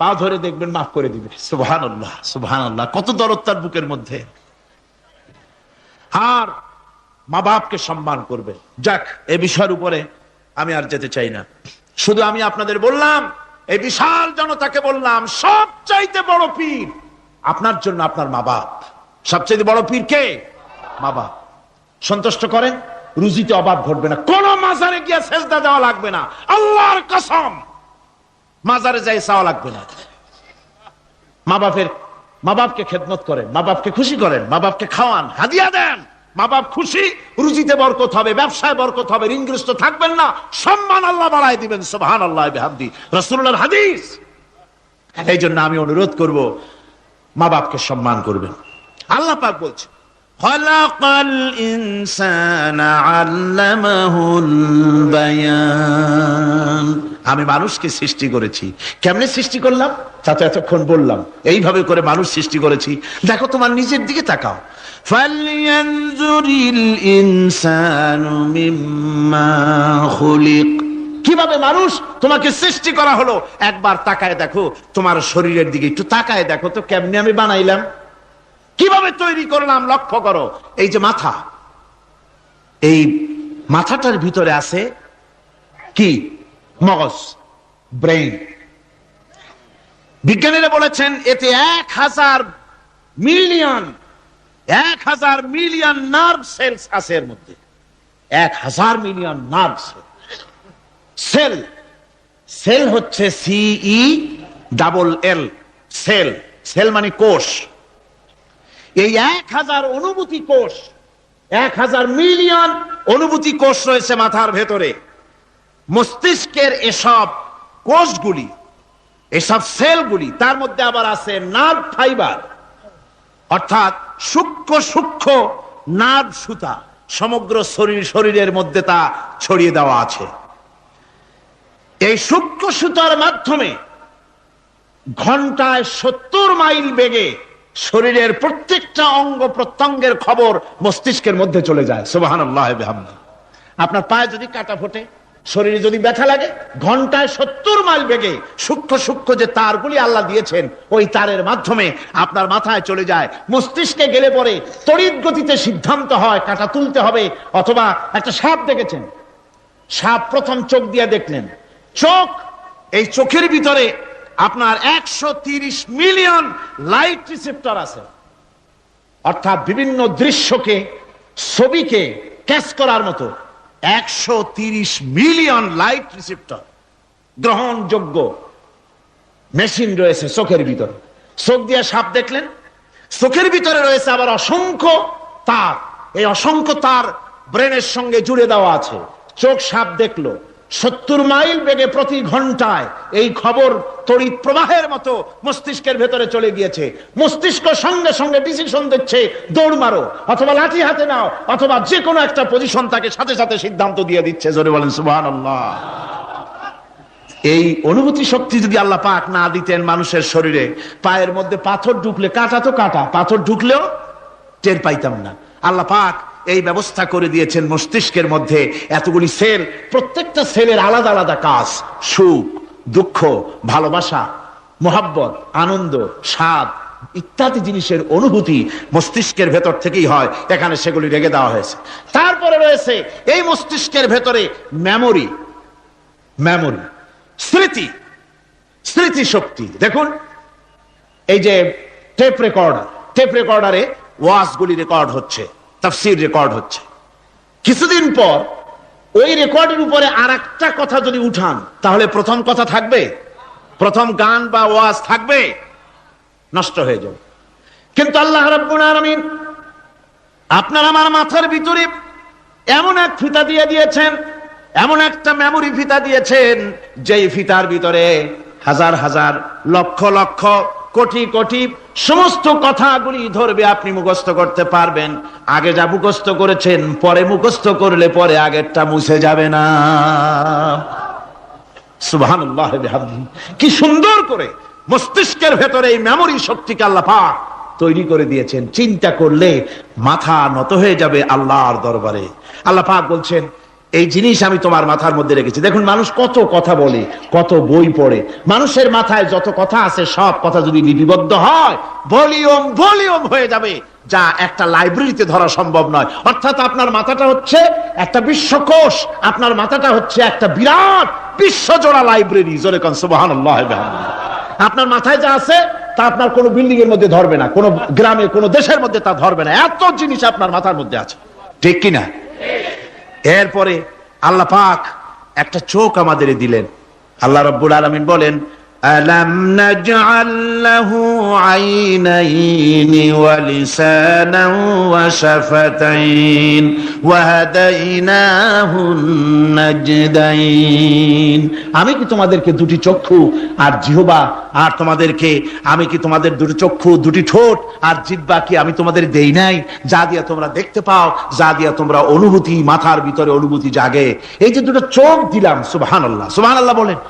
পাও ধরে দেখবেন মাফ করে দিবে। সুবহানাল্লাহ, সুবহানাল্লাহ, কত দরদ তার বুকের মধ্যে। আর মা বাপকে সম্মান করবে। যাক, এই বিষয়ের উপরে আমি আর যেতে চাই না। শুধু আমি আপনাদের বললাম, এই বিশাল জনতাকে বললাম, সবচাইতে বড় পীর আপনার জন্য আপনার মা বাপ। সবচাইতে বড় পীর কে? মা বাপ। সন্তুষ্ট করেন, রুজিতে অভাব ঘটবে না। কোন মাজারে গিয়ে সেজদা দেওয়া লাগবে না, আল্লাহর কসম, মাজারে যাই চাওয়া লাগবে না। মা বাপকে খেদমত করেন, মা বাপকে খুশি করেন, মা বাপকে খাওয়ান, হাদিয়া দেন। মা বাপ খুশি, রুজিতে বরকত হবে, ব্যবসায় বরকত হবে, ঋণগ্রস্ত থাকবেন না, সম্মান আল্লাহ বাড়ায় দিবেন। সুবহানাল্লাহ বিহামদি, রাসূলুল্লাহর হাদিস। এই জন্য আমি অনুরোধ করব, মা বাপকে সম্মান করবেন। আল্লাহ পাক বলছে, খালাকাল ইনসানা আল্লামাহুল বায়ান। আমি মানুষকে সৃষ্টি করেছি। কেমনে সৃষ্টি করলাম তা তো এতক্ষণ বললাম। এইভাবে করে মানুষ সৃষ্টি করেছি। দেখো, তোমার নিজের দিকে তাকাও। ফালয়ানজুরিল ইনসানু মিম্মা খুলিক। কিভাবে মানুষ তোমাকে সৃষ্টি করা হলো, একবার তাকায় দেখো, তোমার শরীরের দিকে একটু তাকায় দেখো তো, কেমনে আমি বানাইলাম, কিভাবে তৈরি করলাম, লক্ষ্য করো। এই যে মাথা, এই মাথাটার ভিতরে আছে কি? মগজ, ব্রেইন। বিজ্ঞানীরা বলেছেন এতে 1000 মিলিয়ন নার্ভ সেলস আছে এর মধ্যে। 1000 মিলিয়ন নার্ভ সেল। সেল হচ্ছে CELL, সেল। সেল মানে কোষ। এই 1000 অনুভূতি কোষ, 1000 মিলিয়ন অনুভূতি কোষ রয়েছে মাথার ভেতরে। মস্তিষ্কের এসব কোষগুলি, এসব সেলগুলি, তার মধ্যে আবার আছে নার্ভ ফাইবার, অর্থাৎ সূক্ষ্ম সূক্ষ্ম নার্ভ সুতা। সমগ্র শরীরের মধ্যে তা ছড়িয়ে দেওয়া আছে। এই সূক্ষ্ম সুতার মাধ্যমে ঘন্টায় 70 মাইল বেগে শরীরের প্রত্যেকটা অঙ্গ প্রত্যঙ্গের খবর মস্তিষ্কের মধ্যে চলে যায়। সুবহানাল্লাহ বিহামদি। আপনার পায়ে যদি কাটা ফোটে, শরীরে যদি ব্যথা লাগে, ঘন্টায় 70 মাইল বেগে সূক্ষ্ম সূক্ষ্ম যে তারগুলি আল্লাহ দিয়েছেন, ওই তারের মাধ্যমে আপনার মাথায় চলে যায়। মস্তিষ্কে গেলে পরে তড়িৎ গতিতে সিদ্ধান্ত হয় কাটা তুলতে হবে। অথবা একটা সাপ দেখেছেন, সাপ প্রথম চোখ দিয়ে দেখলেন, চোখ, এই চোখের ভিতরে আপনার 130 মিলিয়ন লাইট রিসেপ্টর আছে। অর্থাৎ বিভিন্ন দৃশ্যকে, ছবিকে ক্যাচ করার মতো 130 মিলিয়ন লাইট রিসেপ্টর, গ্রহণযোগ্য মেশিন রয়েছে চোখের ভিতরে। চোখ দিয়ে সাপ দেখলেন, চোখের ভিতরে রয়েছে আবার অসংখ্য তার। এই অসংখ্য তার ব্রেনের সঙ্গে জুড়ে দেওয়া আছে। চোখ সাপ দেখলো, 70 মাইল বেগে প্রতি ঘন্টায় এই খবর তড়িৎ প্রবাহের মতো মস্তিষ্কের ভেতরে চলে গিয়েছে। মস্তিষ্ক সঙ্গে সঙ্গে ডিসিশন দিচ্ছে, দৌড় মারো, অথবা লাঠি হাতে নাও, অথবা যে কোনো একটা পজিশন তাকে সাথে সাথে সিদ্ধান্ত দিয়ে দিচ্ছে। জোরে বলেন সুবহানাল্লাহ। এই অনুভূতি শক্তি যদি আল্লাহ পাক না দিতেন মানুষের শরীরে, পায়ের মধ্যে পাথর ঢুকলে, কাটা তো কাটা, পাথর ঢুকলেও টের পাইতাম না। আল্লাহ পাক এই ব্যবস্থা করে দিয়েছেন মস্তিষ্কের মধ্যে এতগুলি সেল, প্রত্যেকটা সেলের আলাদা আলাদা কাজ। সুখ, দুঃখ, ভালোবাসা, মোহাব্বত, আনন্দ, স্বাদ ইত্যাদি জিনিসের অনুভূতি মস্তিষ্কের ভেতর থেকেই হয়। এখানে সেগুলি রেখে দেওয়া হয়েছে। তারপরে রয়েছে এই মস্তিষ্কের ভেতরে মেমোরি, স্মৃতি শক্তি। দেখুন, এই যে টেপ রেকর্ডারে ওয়াজগুলি রেকর্ড হচ্ছে, তাফসীর রেকর্ড হচ্ছে। কিছুদিন পর ওই রেকর্ডের উপরে আরেকটা কথা যদি উঠান, তাহলে প্রথম কথা থাকবে? প্রথম গান বা ওয়াজ থাকবে? নষ্ট হয়ে যাবে। কিন্তু আল্লাহ রাব্বুল আলামিন আপনার আমার মাথার ভিতরে এমন এক ফিতা দিয়ে দিয়েছেন, এমন একটা মেমোরি ফিতা দিয়েছেন, যেই ফিতার ভিতরে হাজার হাজার, লক্ষ লক্ষ, কোটি কোটি সমস্ত কথাগুলি ধরবে, আপনি মুখস্থ করতে পারবেন। আগে যা মুখস্থ করেছেন, পরে মুখস্থ করলে পরে আগেরটা মুছে যাবে না। সুবহানাল্লাহ বিহামদিহি। কি সুন্দর করে মস্তিষ্কের ভেতরে এই মেমোরি শক্তিকে আল্লাহ পাক তৈরি করে দিয়েছেন। চিন্তা করলে মাথা নত হয়ে যাবে আল্লাহর দরবারে। আল্লাহ পাক বলছেন, এই জিনিস আমি তোমার মাথার মধ্যে রেখেছি। দেখুন মানুষ কত কথা বলে, কত বই পড়ে, মানুষের মাথায় যত কথা আছে সব কথা যদি লিপিবদ্ধ হয় ভলিউম ভলিউম হয়ে যাবে, যা একটা লাইব্রেরিতে ধরা সম্ভব নয়। অর্থাৎ আপনার মাথাটা হচ্ছে একটা বিশ্বকোষ, আপনার মাথাটা হচ্ছে একটা বিরাট বিশ্বজোড়া লাইব্রেরি। জোরে কোন সুবহানাল্লাহ। আপনার মাথায় যা আছে তা আপনার কোনো বিল্ডিং এর মধ্যে ধরবে না, কোনো গ্রামে কোনো দেশের মধ্যে তা ধরবে না, এত জিনিস আপনার মাথার মধ্যে আছে, ঠিক কিনা? এরপরে আল্লাহ পাক একটা চোখ আমাদের দিলেন। আল্লাহ রাব্বুল আলামিন বলেন, আলাম নাজআল লাহু আইনাইনি ওয়া লিসানান ওয়া শাফাতাইন ওয়া হাদাইনাহুন নাজদাইন। আমি কি তোমাদেরকে দুটি চক্ষু আর জিহ্বা, আর তোমাদেরকে আমি কি তোমাদের দুটি চক্ষু, দুটি ঠোঁট আর জিহ্বা কি আমি তোমাদের দেই নাই, যা দিয়া তোমরা দেখতে পাও, যা দিয়া তোমরা অনুভূতি, মাথার ভিতরে অনুভূতি জাগে। এই যে দুটো চোখ দিলাম, সুবহানাল্লাহ সুবহানাল্লাহ বলেন।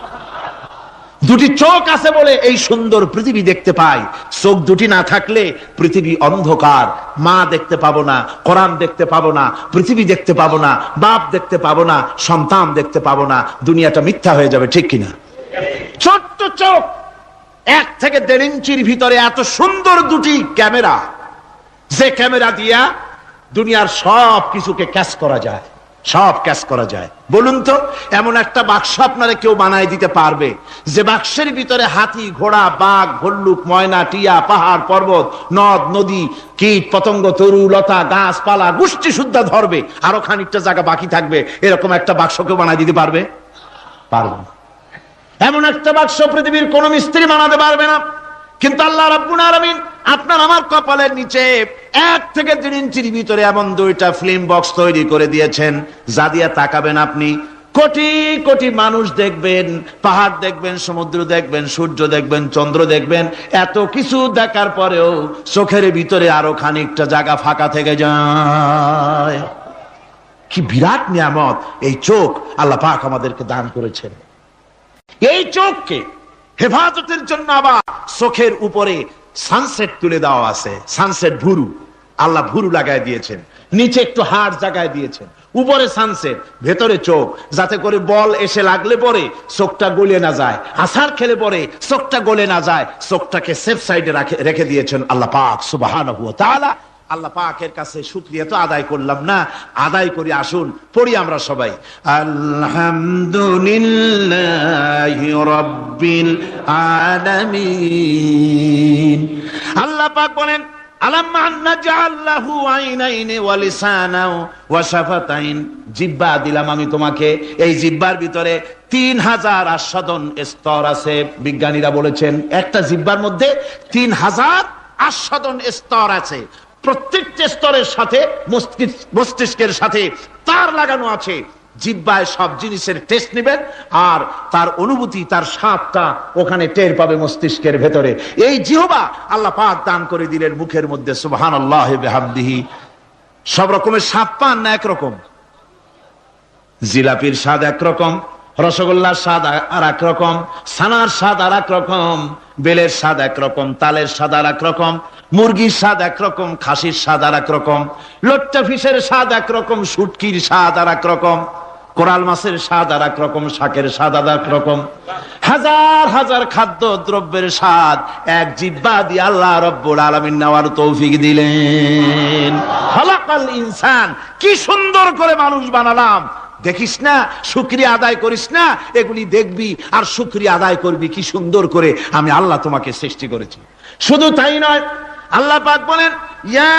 দুটি চোখ আছে বলে এই সুন্দর পৃথিবী দেখতে পাই। চোখ দুটি না থাকলে পৃথিবী অন্ধকার, মা দেখতে পাবো না, কোরআন দেখতে পাবো না, পৃথিবী দেখতে পাবো না, বাপ দেখতে পাবো না, সন্তান দেখতে পাবো না, দুনিয়াটা মিথ্যা হয়ে যাবে, ঠিক কিনা? ছোট্ট চোখ, 1 থেকে 1.5 ইঞ্চির ভিতরে এত সুন্দর দুটি ক্যামেরা, যে ক্যামেরা দিয়া দুনিয়ার সব কিছুকে ক্যাচ করা যায়, সব ক্যাচ করা যায়। বলুন তো, এমন একটা বাক্স আপনারা কেউ বানায় দিতে পারবে যে বাক্সের ভিতরে হাতি, ঘোড়া, বাঘ, ভল্লুক, ময়না, টিয়া, পাহাড়, পর্বত, নদ, নদী, কীট, পতঙ্গ, তরু, লতা, গাছপালা, গোষ্ঠী সুদ্ধা ধরবে, আরো খানিকটা জায়গা বাকি থাকবে, এরকম একটা বাক্স কেউ বানায় দিতে পারবে? পারবে না। এমন একটা বাক্স পৃথিবীর কোন মিস্ত্রি বানাতে পারবে না। কিন্তু আল্লাহ রাব্বুল আলামিন আপনার আমার কপালের নিচে 1 থেকে 1.5 ইঞ্চির ভিতরে এমন 2টা ফিল্ম বক্স তৈরি করে দিয়েছেন, যা দিয়ে তাকাবেন আপনি কোটি কোটি মানুষ দেখবেন, পাহাড় দেখবেন, সমুদ্র দেখবেন, সূর্য দেখবেন, চন্দ্র দেখবেন। এত কিছু দেখার পরেও চোখের ভিতরে আরো খানিকটা জায়গা ফাঁকা থেকে যায়। কি বিরাট নিয়ামত এই চোখ আল্লাহ পাক আমাদেরকে দান করেছেন। এই চোখকে হেফাজতের জন্য আবার চোখের উপরে সানসেট তুলে দেওয়া আছে, সানসেট ভুরু, আল্লাহ ভুরু লাগায় দিয়েছেন, নিচে একটু হাড় জায়গায় দিয়েছেন, উপরে সানসেট, ভেতরে চোখ, যাতে করে বল এসে লাগলে পরে চোখটা গলে না যায়, আছাড় খেলে পরে চোখটা গলে না যায়, চোখটাকে সেফ সাইডে রেখে দিয়েছেন আল্লাহ পাক সুবহানাহু ওয়া তাআলা। আল্লাহ পাকের কাছে শুকরিয়া তো আদায় করলাম না, আদায় করি। আসুন পড়ি আমরা সবাই, আলহামদুলিল্লাহি রাব্বিল আলামিন। আল্লাহ পাক বলেন, আলাম নাজআল লাহু আইনাইনি ওয়া লিসানাও ওয়া শাফাতাইন। জিহ্বা দিলাম আমি তোমাকে, এই জিহ্বার ভিতরে 3000 আস্বাদন স্তর আছে। বিজ্ঞানীরা বলেছেন একটা জিহ্বার মধ্যে 3000 আস্বাদন স্তর আছে। প্রত্যেকটা স্তরের সাথে মস্তিষ্কের সাথে তার লাগানো আছে। জিহ্বায় সব জিনিসের টেস্ট নেবেন আর তার অনুভূতি, তার স্বাদটা ওখানে টের পাবে মস্তিষ্কের ভেতরে। এই জিহ্বা আল্লাহ পাক দান করে দিলেন মুখের মধ্যে, সুবহানাল্লাহি বিহামদিহি। সব রকমের স্বাদ পান না একরকম? জিলাপির স্বাদ একরকম, রসগোল্লার স্বাদ আর এক রকম, ছানার স্বাদ আর এক রকম, বেলের স্বাদ একরকম, তালের স্বাদ আর এক রকম, মুরগির স্বাদ একরকম, খাসির স্বাদ আর এক রকম, লট্টা ফিশের স্বাদ একরকম, শুটকির স্বাদ আর এক রকম, কোরাল মাছের স্বাদ আর এক রকম, শাকের স্বাদ আর এক রকম। হাজার হাজার খাদ্য দ্রব্যের স্বাদ এক জিহ্বা দিয়ে আল্লাহ রাব্বুল আলামিন নেওয়ার তৌফিক দিলেন। খালাকাল ইনসান, কি সুন্দর করে মানুষ বানালাম। দেখিস না, শুকরিয়া আদায় করিস না, এগুলি দেখবি আর শুকরিয়া আদায় করবি কি সুন্দর করে আমি আল্লাহ তোমাকে সৃষ্টি করেছি। শুধু তাই নয়, আল্লাহ পাক বলেন, ইয়া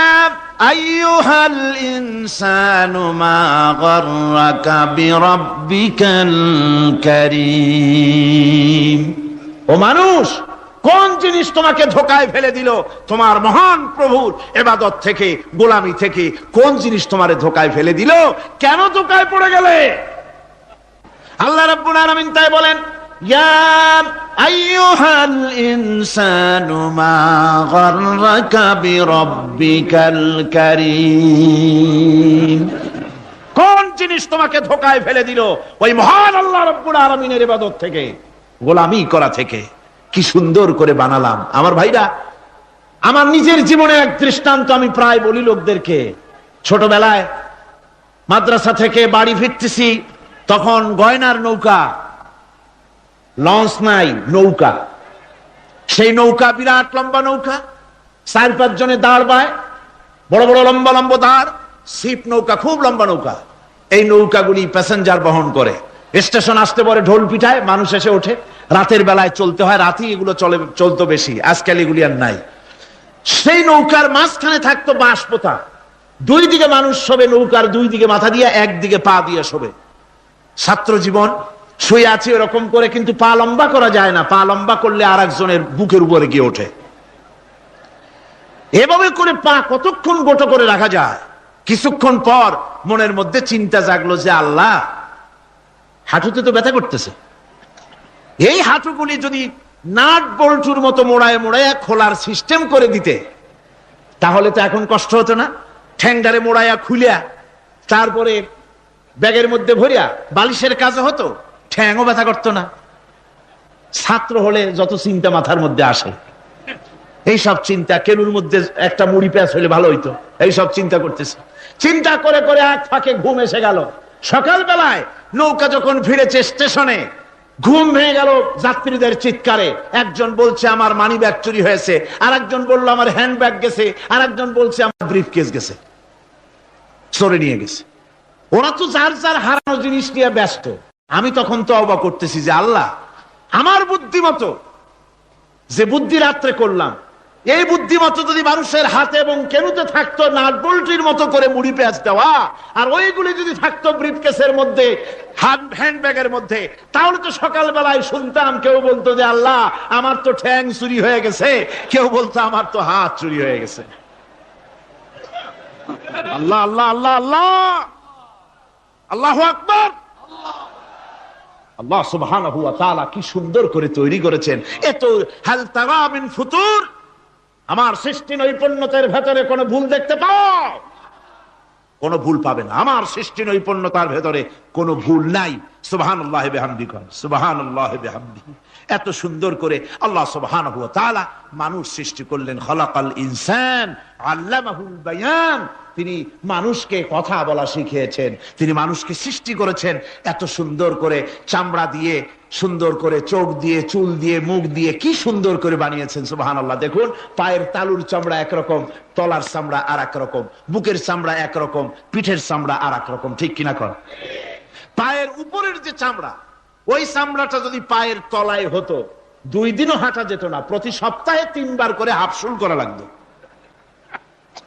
আইয়ুহাল ইনসানু মা গাররাকা বিরাব্বিকাল কারীম। ও মানুষ, কোন জিনিস তোমাকে ধোঁকায় ফেলে দিল তোমার মহান প্রভুর ইবাদত থেকে, গোলামি থেকে? কোন জিনিস তোমারে ধোঁকায় ফেলে দিল? কেন ধোঁকায় পড়ে গেলে? আল্লাহ রাব্বুল আলামিন তাই বলেন, ইয়া আইয়ুহাল ইনসানু মা গাররাকা বিরাব্বিকাল কারীম। কোন জিনিস তোমাকে ধোঁকায় ফেলে দিল ওই মহান আল্লাহ রাব্বুল আলামিনের ইবাদত থেকে, গোলামি করা থেকে? কি সুন্দর করে বানালাম। আমার ভাইরা, আমার নিজের জীবনে এক দৃষ্টান্ত আমি প্রায় বলি লোকদেরকে। ছোটবেলায় মাদ্রাসা থেকে বাড়ি ফিরতেছি, তখন গয়নার নৌকা, লঞ্চ নাই, নৌকা। সেই নৌকা বিরাট লম্বা নৌকা, 4-5 জনে দাঁড় বায়, বড় বড় লম্বা লম্বা দাঁড়, শিপ নৌকা, খুব লম্বা নৌকা। এই নৌকাগুলি প্যাসেঞ্জার বহন করে। স্টেশন আসতে পরে ঢোল পিটায়, মানুষ এসে ওঠে। রাতের বেলায় চলতে হয়, রাতেই এগুলো চলতো বেশি, আজকাল এগুলি আর নাই। সেই নৌকার মাঝখানে থাকতো বাঁশ পোতা, 2 দিকে মানুষ শোবে, নৌকার 2 দিকে মাথা দিয়ে, একদিকে পা দিয়ে শোবে। ছাত্র জীবন, শুয়ে আছে এরকম করে, কিন্তু পা লম্বা করা যায় না, পা লম্বা করলে আর একজনের বুকের উপরে গিয়ে ওঠে। এভাবে করে পা কতক্ষণ গোটো করে রাখা যায়? কিছুক্ষণ পর মনের মধ্যে চিন্তা জাগলো যে আল্লাহ, হাঁটুতে তো ব্যথা করতেছে, এই হাঁটুগুলি যদি নাট বল্টুর মতো মোড়ায় মোড়ায় খোলার সিস্টেম করে দিতে, তাহলে তো এখন কষ্ট হতো না। ঠ্যাংডারে মোড়াইয়া খুলিয়া তারপরে ব্যাগের মধ্যে ভরিয়া বালিশের কাজে হতো, ঠ্যাংও ব্যথা করতো না। ছাত্র হলে যত চিন্তা মাথার মধ্যে আসে, এইসব চিন্তা, কেলুর মধ্যে একটা মুড়ি পেঁয়াজ হইলে ভালো হইতো, এইসব চিন্তা করতেছে। চিন্তা করে করে এক ফাঁকে ঘুম এসে গেল। সকাল বেলায় নৌকা যখন ফিরেছে স্টেশনে, ঘুম ভেঙে গেল যাত্রীদের চিৎকারে। একজন বলছে আমার মানি ব্যাগ চুরি হয়েছে, আর একজন বললো আমার হ্যান্ড ব্যাগ গেছে, আর একজন বলছে আমার ব্রিফ কেস গেছে, চোরে নিয়ে গেছে। ওরা তো যার যার হারানো জিনিস নিয়ে ব্যস্ত। আমি তখন তো তওবা করতেছি যে আল্লাহ, আমার বুদ্ধিমতো যে বুদ্ধি রাত্রে করলাম, এই বুদ্ধিমতো যদি মানুষের হাতে এবং কেনুতে থাকতো নাট বল্টুর মতো করে মুড়ি পেঁয়াজ দেওয়া, আর ওইগুলি যদি থাকতো ব্রিফকেসের মধ্যে, হ্যান্ডব্যাগের মধ্যে, তাহলে তো সকালবেলায় শুনতাম কেউ বলতো যে আল্লাহ আমার তো ঠ্যাং চুরি হয়ে গেছে, কেউ বলতো আমার তো হাত চুরি হয়ে গেছে। আল্লাহ আল্লাহ আল্লাহ আল্লাহ, আল্লাহু আকবার। আল্লাহ সুবহানাহু ওয়া তাআলা কি সুন্দর করে তৈরি করেছেন। এত হাল তারা মিন ফুতুর, আমার সৃষ্টি নৈপুণ্যতার ভেতরে কোনো ভুল দেখতে পাও? কোনো ভুল পাবে না। আমার সৃষ্টি নৈপুণ্যতার ভেতরে কোনো ভুল নাই। সুবহানাল্লাহি ওয়া বিহামদিহি, সুবহানাল্লাহি ওয়া বিহামদিহি। এত সুন্দর করে আল্লাহ সুবহানাহু ওয়া তাআলা মানুষ সৃষ্টি করলেন। খালাকাল ইনসান আল্লামাহুল বায়ান। তিনি মানুষকে কথা বলা শিখিয়েছেন, তিনি মানুষকে সৃষ্টি করেছেন এত সুন্দর করে, চামড়া দিয়ে, সুন্দর করে চোখ দিয়ে, চুল দিয়ে, মুখ দিয়ে, কি সুন্দর করে বানিয়েছেন। সুবহানাল্লাহ। দেখুন, পায়ের তালুর চামড়া একরকম, তলার চামড়া আর এক রকম, বুকের চামড়া একরকম, পিঠের চামড়া আর এক রকম, ঠিক কিনা কর? পায়ের উপরের যে চামড়া, ওই চামড়াটা যদি পায়ের তলায় হতো, 2 দিনও হাঁটা যেত না, প্রতি সপ্তাহে 3 বার করে হাফসুল করা লাগতো।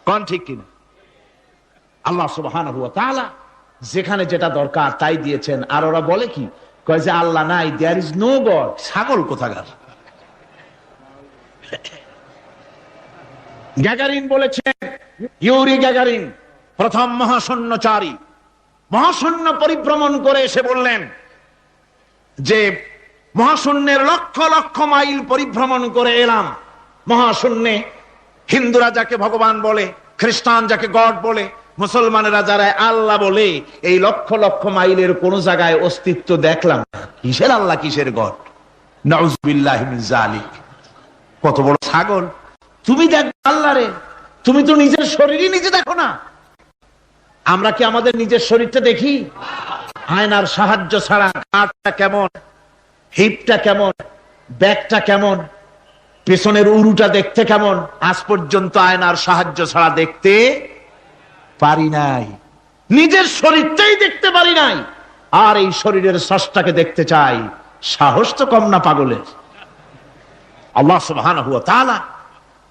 কোন ঠিক কিনা? আল্লাহ সুবহানাহু ওয়া তাআলা যেখানে যেটা দরকার তাই দিয়েছেন। আর ওরা বলে কি, কয় যে আল্লাহ নাই, দেয়ার ইজ নো গড। ছাগল কোথাকার। গ্যাগারিন বলেছেন, ইউরি গ্যাগারিন প্রথম মহাশূন্যচারী, মহাশূন্য পরিভ্রমণ করে এসে বললেন যে মহাশূন্যের লক্ষ লক্ষ মাইল পরিভ্রমণ করে এলাম। মহাশূন্যে হিন্দুরা যাকে ভগবান বলে, খ্রিস্টান যাকে গড বলে, মুসলমানেরা যারা আল্লাহ বলে, এই লক্ষ লক্ষ মাইলের কোন জায়গায় অস্তিত্ব দেখলাম না। কিসের আল্লাহ, কিসের গড? নাউযুবিল্লাহি মিন যালিক। কত বড় ছাগল! তুমি দেখো আল্লাহ রে, তুমি তো নিজের শরীরই নিজে দেখো না। আমরা কি আমাদের নিজের শরীরটা দেখি? আয়নার সাহায্য ছাড়া কাঁধটা কেমন, হিপটা কেমন, ব্যাকটা কেমন, পেছনের উরুটা দেখতে কেমন, আজ পর্যন্ত আয়নার সাহায্য ছাড়া দেখতে পারি নাই। নিজের শরীরটাই দেখতে পারি নাই, আর এই শরীরের স্রষ্টাকে দেখতে চাই। সাহস তো কম না পাগলের। আল্লাহ সুবহানাহু ওয়া তাআলা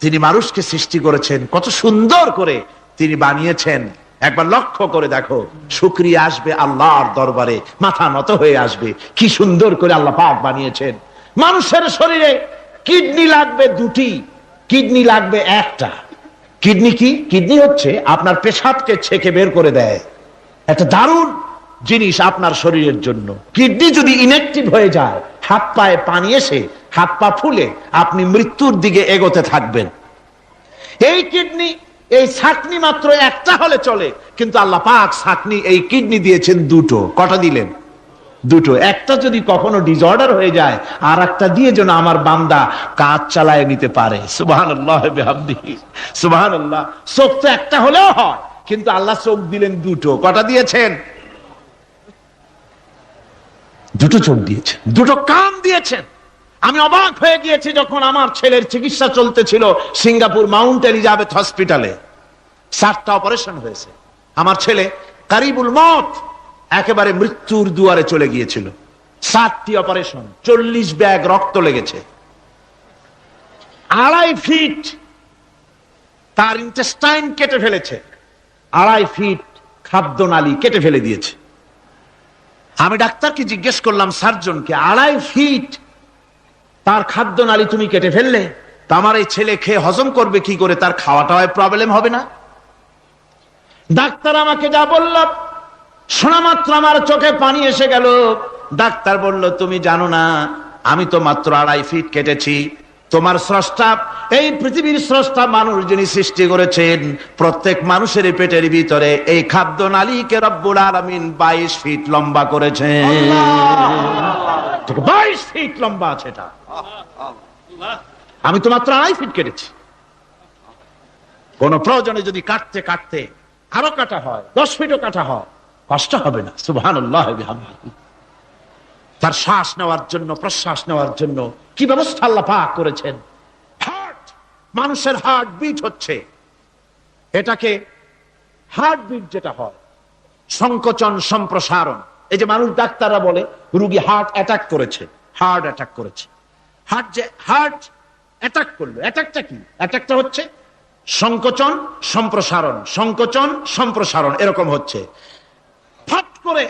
তিনি মানুষকে সৃষ্টি করেছেন, কত সুন্দর করে তিনি বানিয়েছেন। একবার লক্ষ্য করে দেখো, শুকরিয়া আসবে আল্লাহর দরবারে, মাথা নত হয়ে আসবে। কি সুন্দর করে আল্লাহ পাক বানিয়েছেন। মানুষের শরীরে কিডনি লাগবে 2টি, কিডনি লাগবে 1টা। কিডনি কি? কিডনি হচ্ছে আপনার পেশাবকে ছেঁকে বের করে দেয়, একটা দারুণ জিনিস আপনার শরীরের জন্য। কিডনি যদি ইনঅ্যাক্টিভ হয়ে যায়, হাত পায়ে পানি এসে হাত পা ফুলে আপনি মৃত্যুর দিকে এগোতে থাকবেন। এই কিডনি, এই ছাকনি মাত্র 1টা হলে চলে, কিন্তু আল্লাহ পাক ছাকনি, এই কিডনি দিয়েছেন 2টো। কটা দিলেন? 2টো। একটা যদি কখনো ডিসঅর্ডার হয়ে যায়, আর একটা দিয়ে যেন আমার বান্দা কাজ চালায় নিতে পারে। সুবহানাল্লাহ বিহামদিহি, সুবহানাল্লাহ। চোখ তো একটা হলেও হয়, কিন্তু আল্লাহ চোখ দিলেন দুটো। কটা দিয়েছেন? দুটো চোখ দিয়েছেন, দুটো কান দিয়েছেন। আমি অবাক হয়ে গিয়েছি যখন আমার ছেলের চিকিৎসা চলতেছিল সিঙ্গাপুর মাউন্ট এলিজাবেথ হসপিটালে। 7টা অপারেশন হয়েছে। আমার ছেলে কারিবুল মত, একেবারে মৃত্যুর দুয়ারে চলে গিয়েছিল। 7টি অপারেশন, 40 ব্যাগ রক্ত লেগেছে। 2.5 ফিট তার ইন্টেস্টাইন কেটে ফেলেছে, 2.5 ফিট খাদ্যনালী কেটে ফেলে দিয়েছে। আমি ডাক্তারকে জিজ্ঞেস করলাম, সার্জনকে, 2.5 ফিট তার খাদ্যনালী তুমি কেটে ফেললে, তা আমার এই ছেলে খেয়ে হজম করবে কি করে? তার খাওয়াটাও প্রবলেম হবে না? ডাক্তার আমাকে যা বলল, শোনা মাত্র আমার চোখে পানি এসে গেল। ডাক্তার বলল, তুমি জানো না, আমি তো মাত্র 2.5 ফিট কেটেছি। তোমার স্রষ্টা, এই পৃথিবীর স্রষ্টা মানুষ যিনি সৃষ্টি করেছেন, প্রত্যেক মানুষের পেটের ভিতরে এই খাদ্য নালীকে রব্বুল আলামিন 22 ফিট লম্বা করেছেন। 22 ফিট লম্বা আছে এটা। আমি তো মাত্র 2.5 ফিট কেটেছি। কোন প্রয়োজনে যদি কাটতে কাটতে আরো কাটা হয়, 10 ফিটও কাটা হয়, কষ্ট হবে না। সুবহানাল্লাহ বিহামদিহি। তার শ্বাস নেওয়ার জন্য, প্রশ্বাস নেওয়ার জন্য কি ব্যবস্থা আল্লাহ পাক করেছেন। হার্ট, মানুষের হার্ট বিট হচ্ছে, এটাকে হার্ট বিট যেটা হয়, সংকোচন সম্প্রসারণ। এই যে মানুষ, ডাক্তাররা বলে রোগী হার্ট অ্যাটাক করেছে, হার্ট অ্যাটাক করেছে। হার্ট অ্যাটাক করলো, অ্যাটাকটা কি? অ্যাটাকটা হচ্ছে সংকোচন সম্প্রসারণ, সংকোচন সম্প্রসারণ, এরকম হচ্ছে। ফট করে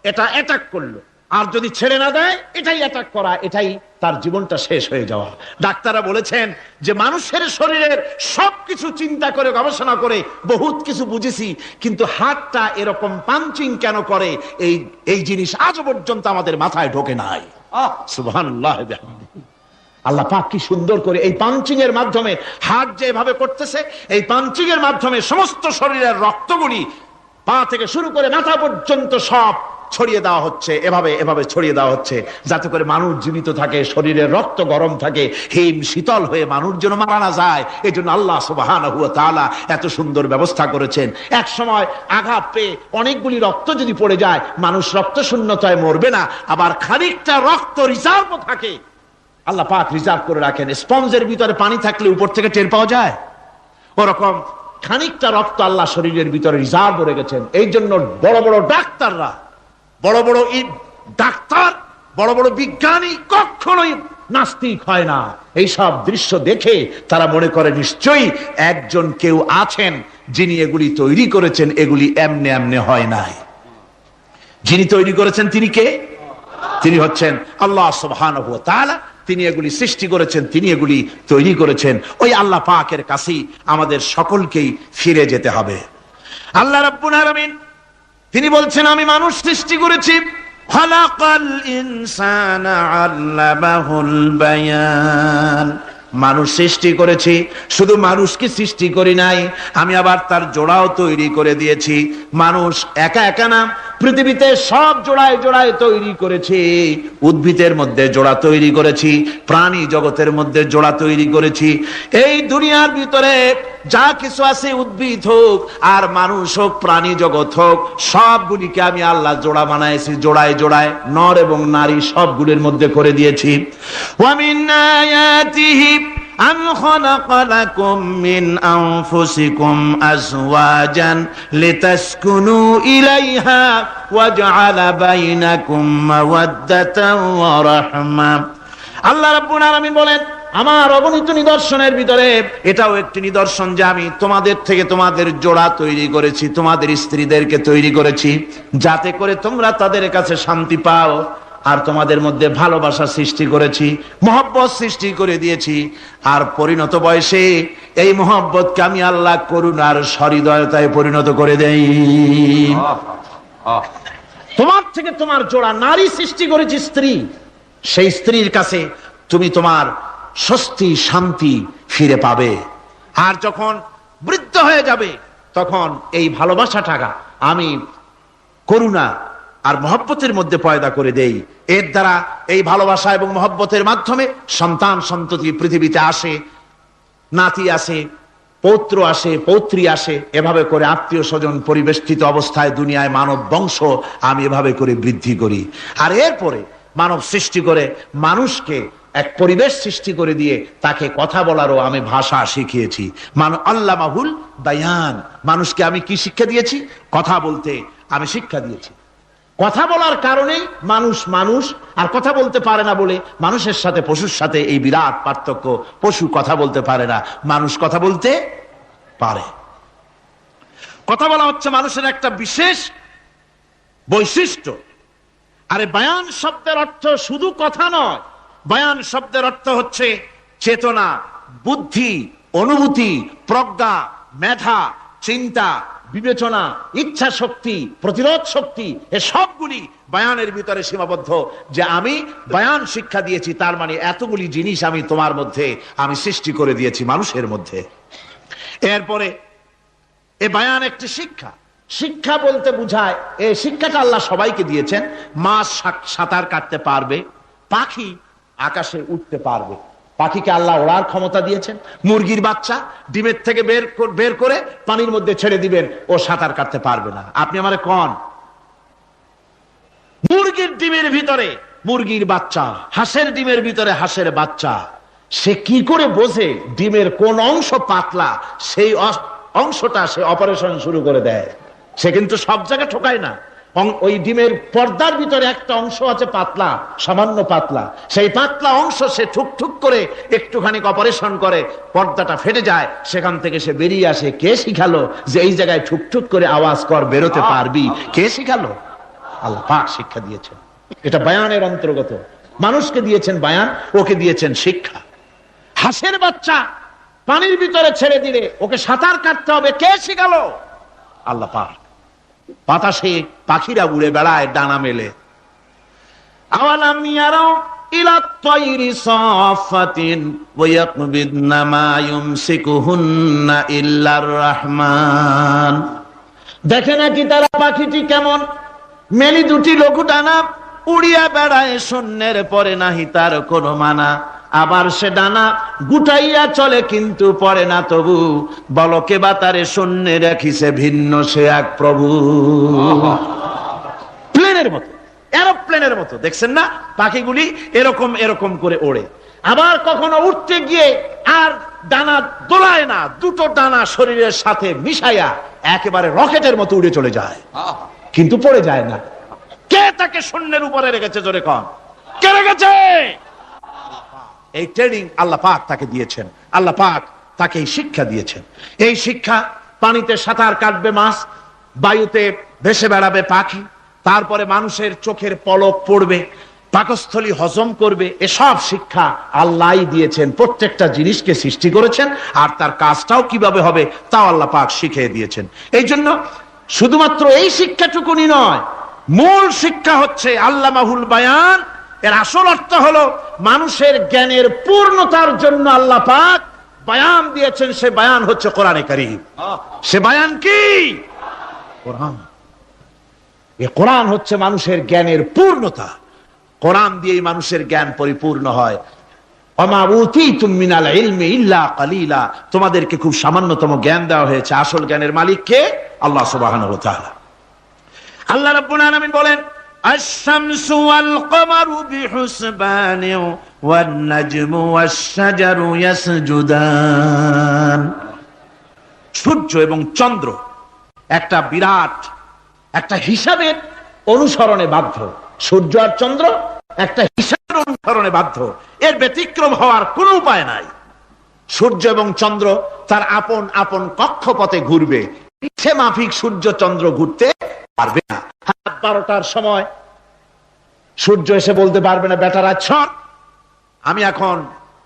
এটা অ্যাটাক করলো, আর যদি ছেড়ে না দেয়, এটাই অ্যাটাক করা, এটাই তার জীবনটা শেষ হয়ে যাওয়া। ডাক্তাররা বলেছেন যে মানুষের শরীরের সবকিছু চিন্তা করে, গবেষণা করে বহুত কিছু বুঝেছি, কিন্তু হার্টটা এরকম পাঞ্চিং কেন করে, এই জিনিস আজ পর্যন্ত আমাদের মাথায় ঢোকে নাই। সুবহানাল্লাহ বিহামদিহি। আল্লাহ পাক কি সুন্দর করে এই পাঞ্চিং এর মাধ্যমে, হার্ট যেভাবে করতেছে, এই পাঞ্চিং এর মাধ্যমে সমস্ত শরীরের রক্তগুলি পা থেকে শুরু করে মাথা পর্যন্ত সব ছড়িয়ে দেওয়া হচ্ছে, এভাবে এভাবে ছড়িয়ে দেওয়া হচ্ছে, যাতে করে মানুষ জীবিত থাকে, শরীরের রক্ত গরম থাকে, হিম শীতল হয়ে মানুষ যেন মারা না যায়। এই জন্য আল্লাহ সুবহানাহু ওয়া তাআলা এত সুন্দর ব্যবস্থা করেছেন। এক সময় আঘাত পেয়ে অনেকগুলি রক্ত যদি পড়ে যায়, মানুষ রক্ত শূন্যতায় মরবে না, আবার খানিকটা রক্ত রিজার্ভ থাকে, আল্লাহ পাক রিজার্ভ করে রাখেন। স্পঞ্জের ভিতরে পানি থাকলে উপর থেকে টের পাওয়া যায়, ওরকম খানিকটা রক্ত আল্লাহ শরীরের ভিতরে রিজার্ভ রেখেছেন। এই জন্য বড় বড় ডাক্তাররা, বড় বড় ডাক্তার, বড় বড় বিজ্ঞানী কখনোই নাস্তিক হয় না। এই সব দৃশ্য দেখে তারা মনে করে নিশ্চয়ই একজন কেউ আছেন যিনি এগুলি তৈরি করেছেন, এগুলি এমনে এমনে হয় নাই। যিনি তৈরি করেছেন তিনি কে? তিনি হচ্ছেন আল্লাহ সুবহানাহু ওয়া তাআলা। তিনি এগুলি সৃষ্টি করেছেন, তিনি এগুলি তৈরি করেছেন। ওই আল্লাহ পাকের কাছেই আমাদের সকলকেই ফিরে যেতে হবে। আল্লাহ রাব্বুল আলামিন তিনি বলছেন, আমি মানুষ সৃষ্টি করেছি, খালাকাল ইনসানা আল্লামাহুল বায়ান। মানুষ সৃষ্টি করেছি, শুধু মানুষকে সৃষ্টি করি নাই, আমি আবার তার জোড়াও তৈরি করে দিয়েছি। মানুষ একা একা না, পৃথিবীতে সব জোড়ায় জোড়ায় তৈরি করেছি। উদ্ভিদের মধ্যে জোড়া তৈরি করেছি, প্রাণী জগতের মধ্যে জোড়া তৈরি করেছি। এই দুনিয়ার ভিতরে যা কিছু আছে, উদ্ভিদ হোক আর মানুষ হোক, প্রাণী জগৎ হোক, সবগুলিকে আমি আল্লাহ জোড়া বানাইছি, জোড়ায় জোড়ায় নর এবং নারী সবগুলির মধ্যে করে দিয়েছি। ওয়া মিন আয়াতিহি আন খালাকা লাকুম মিন আনফুসিকুম আজওয়াজান লিতাসকুনু ইলাইহা ওয়া জাআলা বাইনাকুম মাওয়াদ্দাতান ওয়া রাহমা। আল্লাহ রাব্বুল আলামিন বলেন, আমার অগণিত নিদর্শনের ভিতরে এটাও একটি নিদর্শন যে আমি তোমাদের থেকে তোমাদের জোড়া তৈরি করেছি, তোমাদের স্ত্রীদেরকে তৈরি করেছি, যাতে করে তোমরা তাদের কাছে শান্তি পাও। আর তোমাদের মধ্যে ভালোবাসা সৃষ্টি করেছি, মহব্বত সৃষ্টি করে দিয়েছি। আর পরিণত বয়সে এই মহব্বতকে আমি আল্লাহ করুণার সহৃদয়তায় পরিণত করে দেই। তোমার থেকে তোমার জোড়া নারী সৃষ্টি করেছি, স্ত্রী। সেই স্ত্রীর কাছে তুমি তোমার স্বস্তি শান্তি ফিরে পাবে। আর যখন বৃদ্ধ হয়ে যাবে, তখন এই ভালোবাসাটা আমি করুণা আর মহব্বতের মধ্যে পয়দা করে দেই। এর দ্বারা এই ভালোবাসা এবং মহব্বতের মাধ্যমে সন্তান সন্ততি পৃথিবীতে আসে, নাতি আসে, পৌত্র আসে, পৌত্রী আসে, এভাবে করে আত্মীয় স্বজন পরিবেষ্টিত অবস্থায় দুনিয়ায় মানব বংশ আমি এভাবে করে বৃদ্ধি করি। আর এরপরে মানব সৃষ্টি করে মানুষকে এক পরিবেশ সৃষ্টি করে দিয়ে তাকে কথা বলারও আমি ভাষা শিখিয়েছি। আল্লামাহুল বায়ান, মানুষকে আমি কি শিক্ষা দিয়েছি? কথা বলতে আমি শিক্ষা দিয়েছি। কথা বলার কারণেই মানুষ মানুষ, আর কথা বলতে পারে না বলে মানুষের সাথে পশুর সাথে এই বিরাট পার্থক্য। পশু কথা বলতে পারে না, মানুষ কথা বলতে পারে। কথা বলা হচ্ছে মানুষের একটা বিশেষ বৈশিষ্ট্য। আরে বায়ান শব্দের অর্থ শুধু কথা নয়, বায়ান শব্দের অর্থ হচ্ছে চেতনা, বুদ্ধি, অনুভূতি, প্রজ্ঞা, মেধা, চিন্তা, বিবেচনা, ইচ্ছা শক্তি, প্রতিরোধ শক্তি, এ সবগুলি বায়ানের ভিতরে সীমাবদ্ধ। যে আমি বায়ান শিক্ষা দিয়েছি, তার মানে এতগুলি জিনিস আমি তোমার মধ্যে আমি সৃষ্টি করে দিয়েছি মানুষের মধ্যে। এরপরে এ বায়ান একটি শিক্ষা। শিক্ষা বলতে বুঝায়, এই শিক্ষাটা আল্লাহ সবাইকে দিয়েছেন। মাছ সাঁতার কাটতে পারবে, পাখি আকাশে উঠতে পারবে, পাখিকে আল্লাহ ওড়ার ক্ষমতা দিয়েছেন। মুরগির বাচ্চা ডিমের থেকে বের করে পানির মধ্যে ছেড়ে দিবেন, ও সাঁতার কাটতে পারবে না। আপনি আমারে কোন মুরগির ডিমের ভিতরে মুরগির বাচ্চা, হাঁসের ডিমের ভিতরে হাঁসের বাচ্চা, সে কি করে বোঝে ডিমের কোন অংশ পাতলা? সেই অংশটা সে অপারেশন শুরু করে দেয়। সে কিন্তু সব জায়গায় ঠকায় না। ওই ডিমের পর্দার ভিতরে একটা অংশ আছে পাতলা, সামান্য পাতলা, সেই পাতলা অংশ সে ঠুকঠুক করে একটুখানি অপারেশন করে, পর্দাটা ফেটে যায়, সেখান থেকে সে বেরিয়ে আসে। কে শিখালো যে এই জায়গায় ঠুকঠুক করে আওয়াজ কর, বেরোতে পারবি? কে শিখালো? আল্লাহ পাক শিক্ষা দিয়েছেন। এটা বায়ানের অন্তর্গত। মানুষকে দিয়েছেন বায়ান, ওকে দিয়েছেন শিক্ষা। হাঁসের বাচ্চা পানির ভিতরে ছেড়ে দিলে ওকে সাঁতার কাটতে হবে, কে শিখালো? আল্লাহ পাক। বাতাসে পাখিরা উড়ে বেড়ায় ডানা মেলে। আওয়ালাম ইয়ারাও ইলা তায়রি সাফাতিন ওয়া ইয়াকবিদনা মা ইউমসিকুহুন্না ইল্লার রহমান। দেখে নাকি তারা পাখিটি কেমন? মেলি দুটি লঘু ডানা, উড়িয়া বেড়ায় শূন্যের পরে নাহি তার কোনো মানা। আবার সে ডানা গুটাইয়া চলে কিন্তু পড়ে না তবু, বলকে বাতারে শূন্যে রাখিছে ভিন্ন সে এক প্রভু। প্লেনের মতো, এরোপ্লেনের মতো, দেখছেন না পাখিগুলি এরকম এরকম করে ওড়ে। আবার কখনো উঠতে গিয়ে আর ডানা দোলায় না, দুটো ডানা শরীরের সাথে মিশাইয়া একেবারে রকেটের মতো উড়ে চলে যায়, কিন্তু পড়ে যায় না। কে তাকে শূন্যের উপরে রেখেছে? জোরে কন, কে রেখেছে? এই ট্রেনিং আল্লাহ পাক তাকে দিয়েছেন। আল্লাহ পাক তাকে এই শিক্ষা দিয়েছেন। এই শিক্ষা, পানিতে সাঁতার কাটবে মাছ, বায়ুতে ভেসে বেড়াবে পাখি, তারপরে মানুষের চোখের পলক পড়বে, পাকস্থলী হজম করবে, এসব শিক্ষা আল্লাহই দিয়েছেন। প্রত্যেকটা জিনিসকে সৃষ্টি করেছেন, আর তার কাজটাও কিভাবে হবে তাও আল্লাহ পাক শিখিয়ে দিয়েছেন। এই জন্য শুধুমাত্র এই শিক্ষাটুকুনি নয়, মূল শিক্ষা হচ্ছে আল্লামাহুল বায়ান। এর আসল অর্থ হলো মানুষের জ্ঞানের পূর্ণতার জন্য আল্লাহ পাক বায়ান দিয়েছেন। সে বায়ান হচ্ছে কোরআনে কারীম। সে বায়ান কি? কোরআন। এই কোরআন হচ্ছে মানুষের জ্ঞানের পূর্ণতা। কোরআন দিয়েই মানুষের জ্ঞান পরিপূর্ণ হয়। ওমা উতীতুম মিনাল ইলমি ইল্লা কালিলা, তোমাদেরকে খুব সামান্যতম জ্ঞান দেওয়া হয়েছে। আসল জ্ঞানের মালিক কে? আল্লাহ সুবহানাহু ওয়া তাআলা। আল্লাহ রাব্বুল আলামিন বলেন, আশ-শামসু ওয়াল কমারু বিহুসবান ওয়ান নাজমু ওয়াশ-শাজারু ইয়াসজুদান। সূর্য এবং চন্দ্র একটা বিরাট একটা হিসাবের অনুসরণে বাধ্য। সূর্য আর চন্দ্র একটা হিসাবের অনুসরণে বাধ্য, এর ব্যতিক্রম হওয়ার কোনো উপায় নাই। সূর্য এবং চন্দ্র তার আপন আপন কক্ষপথে ঘুরবে, ইচ্ছে মাফিক সূর্য চন্দ্র ঘুরতে পারবে না। 12টার সময় সূর্য এসে বলতে পারবে না, বেটারা ছট আমি এখন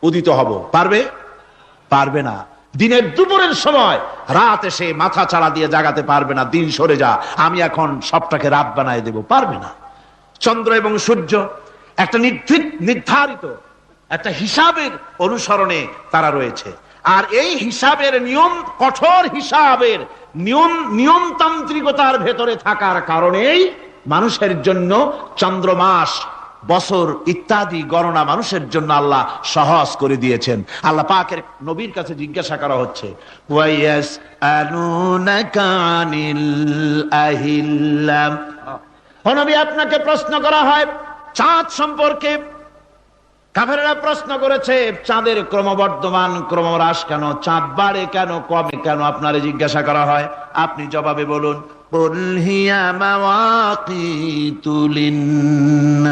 উদিত হব, পারবে? পারবে না। দিনের দুপুরের সময় রাত এসে মাথা চাড়া দিয়ে জাগাতে পারবে না, দিন সরে যা আমি এখন সবটাকে রাত বানায় দেব, পারবে না। চন্দ্র এবং সূর্য একটা নির্ধারিত একটা হিসাবের অনুসরণে তারা রয়েছে, আর এই হিসাবের নিয়ম, কঠোর হিসাবের নিয়মতান্ত্রিকতার ভেতরে থাকার কারণেই মানুষের জন্য চন্দ্র মাস বছর ইত্যাদি গণনা মানুষের জন্য আল্লাহ সহজ করে দিয়েছেন। আল্লাহ পাকের নবীর কাছে জিজ্ঞাসা করা হচ্ছে, ওয়ায়াসআলুনাকা আনিল আহিল্লাম, ও নবী আপনাকে প্রশ্ন করা হয় চাঁদ সম্পর্কে। কাফেররা প্রশ্ন করেছে চাঁদের ক্রমবর্ধমান ক্রমহ্রাস কেন, চাঁদ বাড়ে কেন, কমে কেন, আপনারে জিজ্ঞাসা করা হয়, আপনি জবাবে বলুন কুল হিয়া মাওয়াকিতু লিন্নাস,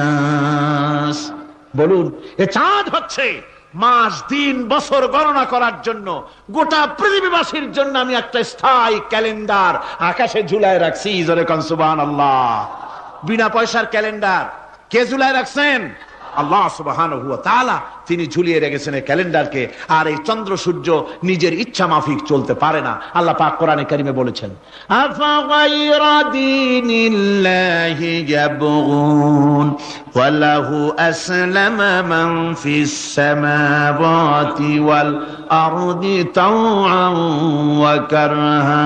বলুন এ চাঁদ হচ্ছে মাস দিন বছর গণনা করার জন্য, গোটা পৃথিবীবাসীর জন্য আমি একটা স্থায়ী ক্যালেন্ডার আকাশে ঝুলায় রাখছি। জোরে কোন সুবহানাল্লাহ। বিনা পয়সার ক্যালেন্ডার কে ঝুলায় রাখছেন? আল্লাহ সুবহানাহু ওয়া তাআলা তিনি ঝুলিয়ে রেখেছেন এই ক্যালেন্ডারকে। আর এই চন্দ্র সূর্য নিজের ইচ্ছা মাফিক চলতে পারে না। আল্লাহ পাক কোরআনে কারিমে বলেছেন, আফা গায়রা দীনিল্লাহি ইয়াবগুন ওয়া লাহু আসলামা মান ফিস সামাওয়াতি ওয়াল আরদি তাওআন ওয়া কারহা,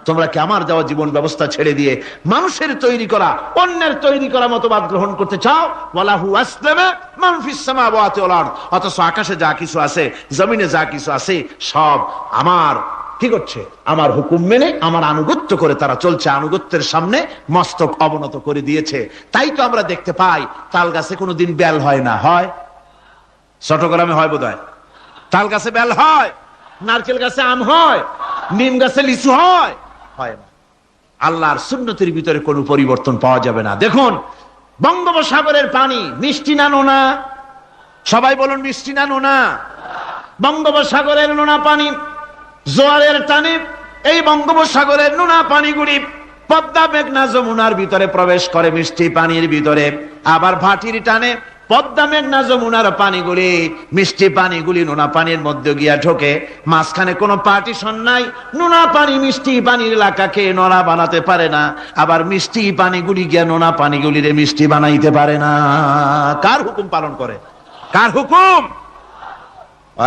তোমরা কি আমার দেওয়া জীবন ব্যবস্থা ছেড়ে দিয়ে মানুষের তৈরি করা অন্যের তৈরি করা মতবাদ গ্রহণ করতে চাও? ওয়ালাহু আসলামা মান ফিস সামাওয়াতি ওয়াল আরদ, অথচ আকাশে যা কিছু আছে জমিনে যা কিছু আছে সব আমার কি করছে? আমার হুকুম মেনে আমার আনুগত্য করে তারা চলছে, আনুগত্যের সামনে মস্তক অবনত করে দিয়েছে। তাই তো আমরা দেখতে পাই তাল গাছে কোনোদিন বেল হয় না, হয়? চট্টগ্রামে হয় বোধহয়। তাল গাছে বেল হয়, নারকেল গাছে আম হয়, নিম গাছে লিচু হয়, হয় না। আল্লাহর সুন্নতের ভিতরে কোনো পরিবর্তন পাওয়া যাবে না। দেখুন বঙ্গোপসাগরের পানি মিষ্টি না নোনা? সবাই বলুন মিষ্টি না নোনা? বঙ্গোপসাগরের নোনা পানি জোয়ারের টানে এই বঙ্গোপসাগরের নোনা পানিগুলি পদ্মা মেঘনা যমুনার ভিতরে প্রবেশ করে মিষ্টি পানির ভিতরে, আবার ভাটির টানে পদ্মা মেঘনা যমুনার পানিগুলি মিষ্টি পানিগুলি নোনা পানির মধ্যে গিয়া ঢোকে। মাঝখানে কোনো পার্টিশন নাই, নোনা পানি মিষ্টি পানির এলাকাকে নোনা বানাতে পারে না, আবার মিষ্টি পানিগুলি গিয়া নোনা পানিগুলিরে মিষ্টি বানাইতে পারে না। কার হুকুম পালন করে? কার হুকুম?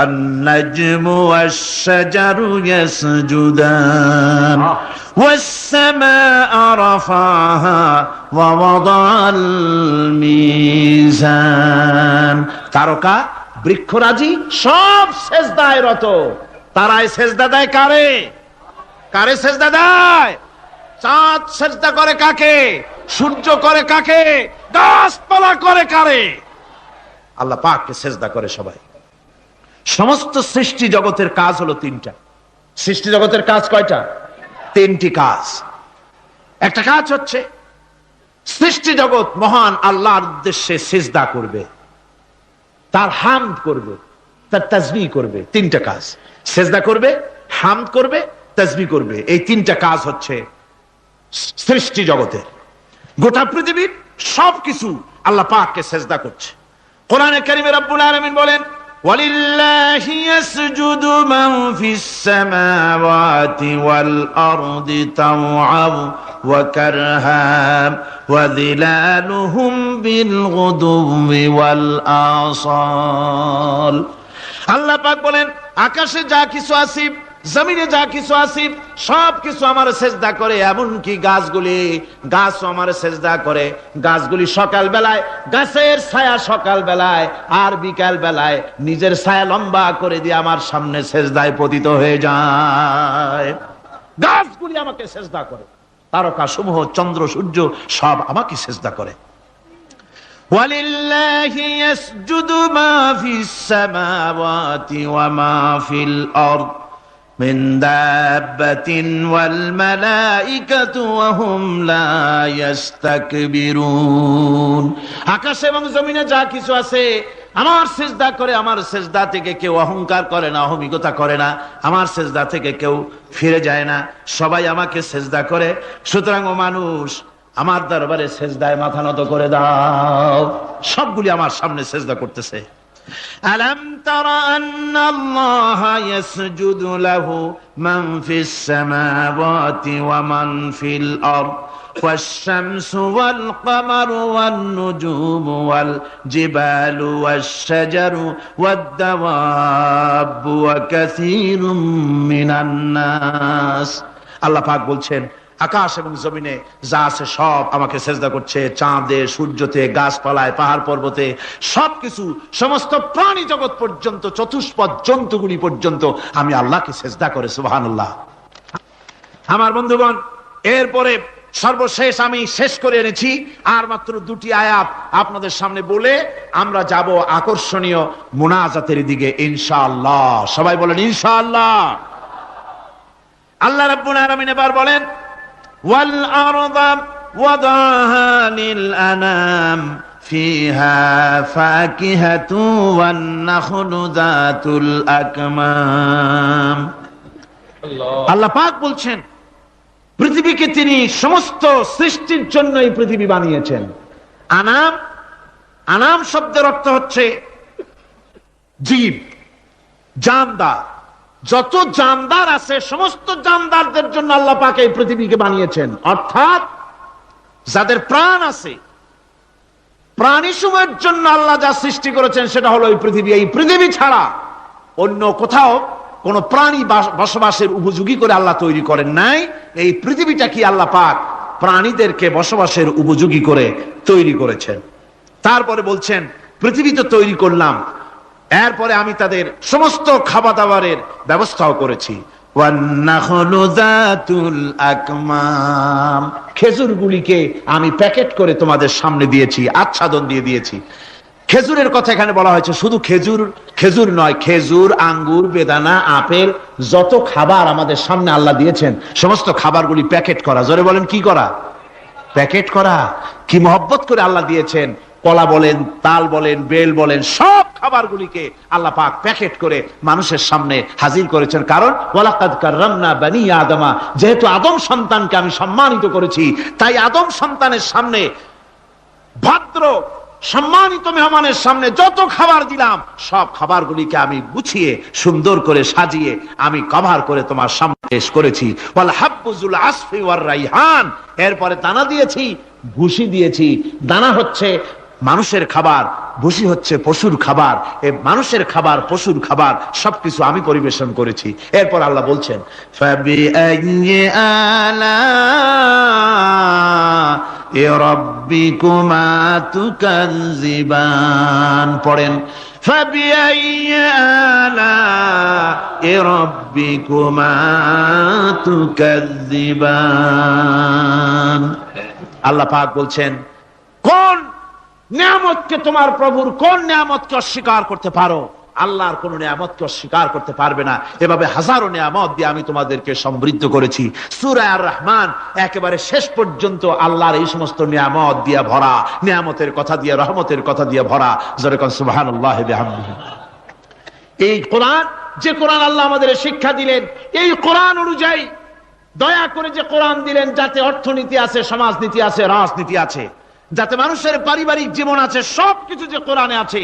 النجم والشجر يسجدان والسماء رفعها ووضع الميزان, তারকা বৃক্ষরাজি সব সেজদায় রত। তারাই সেজদা দেয় কারে? কারে সেজদা দেয়? চাঁদ সেজদা করে কাকে? সূর্য করে কাকে? গাছপালা করে কারে? আল্লাহ পাককে সেজদা করে সবাই। সমস্ত সৃষ্টি জগতের কাজ হলো তিনটা। সৃষ্টি জগতের কাজ কয়টা? তিনটি কাজ। একটা কাজ হচ্ছে সৃষ্টি জগৎ মহান আল্লাহর উদ্দেশ্যে সিজদা করবে, তার হামদ করবে, তার তাসবিহ করবে। তিনটা কাজ, সিজদা করবে, হামদ করবে, তাসবিহ করবে। এই তিনটা কাজ হচ্ছে সৃষ্টি জগতের। গোটা পৃথিবীর সবকিছু আল্লাহ পাককে সিজদা করছে। কোরআনে কারিমে রব্বুল আলামিন বলেন, وَلِلَّهِ يَسْجُدُ مَنْ فِي السَّمَاوَاتِ وَالْأَرْضِ طَوْعًا وَكَرْهًا وَظِلَالُهُمْ بِالْغُدُوِّ وَالْآصَالِ। আল্লাহ পাক বলেন আকাশে যা কিছু আছে জমিনে যা কিছু আছে সব কিছু আমার সেজদা করে, এমনকি গাছগুলি, গাছও আমার সেজদা করে। গাছগুলি সকাল বেলায় গাছের ছায়া সকাল বেলায় আর বিকাল বেলায় নিজের ছায়া লম্বা করে দিয়ে আমার সামনে সেজদায় পতিত হয়ে যায়। গাছগুলি আমাকে সেজদা করে, তারকা সমূহ চন্দ্র সূর্য সব আমাকে সেজদা করে। وَلِلَّهِ يَسْجُدُ مَا فِي السَّمَاوَاتِ وَمَا فِي الْأَرْضِ من دابة والملائكة وهم لا يستكبرون। আকাশ এবং জমিনে যা কিছু আছে আমার সিজদা করে, আমার সিজদা থেকে কেউ অহংকার করে না, অহমিকতা করে না, আমার সিজদা থেকে কেউ ফিরে যায় না, সবাই আমাকে সিজদা করে। সুতরাং ও মানুষ আমার দরবারে সিজদায় মাথা নত করে দাও। সবগুলি আমার সামনে সিজদা করতেছে। ألم تر أن الله يسجد له من في السماوات ومن في الأرض والشمس والقمر والنجوم والجبال والشجر والدواب وكثير من الناس। আল্লাহ পাক বলছেন আকাশ এবং জমিনে যা আছে সব আমাকে সেজদা করছে, চাঁদে, সূর্যতে, গাছপালায়, পাহাড় পর্বতে, সবকিছু, সমস্ত প্রাণী জগৎ পর্যন্ত, চতুষ্পদ জন্তুগুলি পর্যন্ত আমি আল্লাহকে সেজদা করে। সুবহানাল্লাহ। আমার বন্ধুগণ, এরপরে সর্বশেষ আমি শেষ করে এনেছি আর মাত্র দুটি আয়াত আপনাদের সামনে বলে আমরা যাব আকর্ষণীয় মুনাজাতের দিকে ইনশাআল্লাহ। সবাই বলেন ইনশাআল্লাহ। আল্লাহ রাব্বুল আলামিন এবার বলেন, ওয়াল আরদা ওয়াদাহা লিল আনাম ফিহা ফাকিহাতু ওয়ান নাখলু যাতুল আকমাম। আল্লাহ পাক বলছেন, পৃথিবীকে তিনি সমস্ত সৃষ্টির জন্য এই পৃথিবী বানিয়েছেন। আনাম, আনাম শব্দের অর্থ হচ্ছে জীব, জানদার। যত জানদার আছে সমস্ত জানদারদের জন্য আল্লাহ পাক এই পৃথিবীকে বানিয়েছেন। অর্থাৎ যাদের প্রাণ আছে, প্রাণী সময়ের জন্য আল্লাহ যা সৃষ্টি করেছেন সেটা হলো এই পৃথিবী। এই পৃথিবী ছাড়া অন্য কোথাও কোন প্রাণী বসবাসের উপযোগী করে আল্লাহ তৈরি করেন নাই। এই পৃথিবীটা কি আল্লাহ পাক প্রাণীদেরকে বসবাসের উপযোগী করে তৈরি করেছেন। তারপরে বলছেন, পৃথিবী তো তৈরি করলাম, এরপরে আমি তাদের সমস্ত খাবার দাবারের ব্যবস্থাও করেছি। খেজুরগুলিকে আমি প্যাকেট করে তোমাদের সামনে দিয়েছি, আচ্ছাদন দিয়ে দিয়েছি। খেজুরের কথা এখানে বলা হয়েছে, শুধু খেজুর খেজুর নয়, খেজুর, আঙ্গুর, বেদানা, আপেল, যত খাবার আমাদের সামনে আল্লাহ দিয়েছেন সমস্ত খাবারগুলি প্যাকেট করা। জোরে বলেন কি করা? প্যাকেট করা। কি মহব্বত করে আল্লাহ দিয়েছেন। কলা বলেন, তাল বলেন, বেল বলেন, সব খাবারগুলিকে আল্লাহ পাক প্যাকেট করে মানুষের সামনে হাজির করেছেন। কারণ ওয়ালাকাদ কাররামনা বানি আদমা, যেহেতু আদম সন্তানকে আমি সম্মানিত করেছি, তাই আদম সন্তানের সামনে, ভদ্র সম্মানিত মেহমানের সামনে যত খাবার দিলাম সব খাবারগুলিকে আমি গুছিয়ে সুন্দর করে সাজিয়ে আমি কভার করে তোমার সামনে পেশ করেছি। ওয়াল হাব্বুজুল আসফি ওয়ার রাইহান, এরপরে দানা দিয়েছি, ভুসি দিয়েছি। দানা হচ্ছে মানুষের খাবার, ভুসি হচ্ছে পশুর খাবার। এই মানুষের খাবার, পশুর খাবার সবকিছু আমি পরিবেশন করেছি। এরপর আল্লাহ বলছেন, ফাবিআইয়ি আলা'i রাব্বিকুমা তুকাযযিবান। পড়েন, ফাবিআইয়ি আলা'i রাব্বিকুমা তুকাযযিবান। আল্লাহ পাক বলছেন, কোন নিয়ামতকে, তোমার প্রভুর কোন নিয়ামতকে অস্বীকার করতে পারো? আল্লাহর কোন নিয়ামতকে অস্বীকার করতে পারবে না। এভাবে হাজারো নিয়ামত দিয়ে আমি তোমাদেরকে সমৃদ্ধ করেছি। সূরা আর রহমান একেবারে শেষ পর্যন্ত আল্লাহর এই সমস্ত নিয়ামত দিয়ে ভরা, নিয়ামতের কথা দিয়ে, রহমতের কথা দিয়ে ভরা। জোরে কোন সুবহানাল্লাহি বিহামদিহি। এই কোরআন, যে কোরআন আল্লাহ আমাদের শিক্ষা দিলেন, এই কোরআন অনুযায়ী দয়া করে যে কোরআন দিলেন, যাতে অর্থনীতি আছে, সমাজনীতি আছে, রাজনীতি আছে, যাতে মানুষের পারিবারিক জীবন আছে, সবকিছু যে কোরআনে আছে।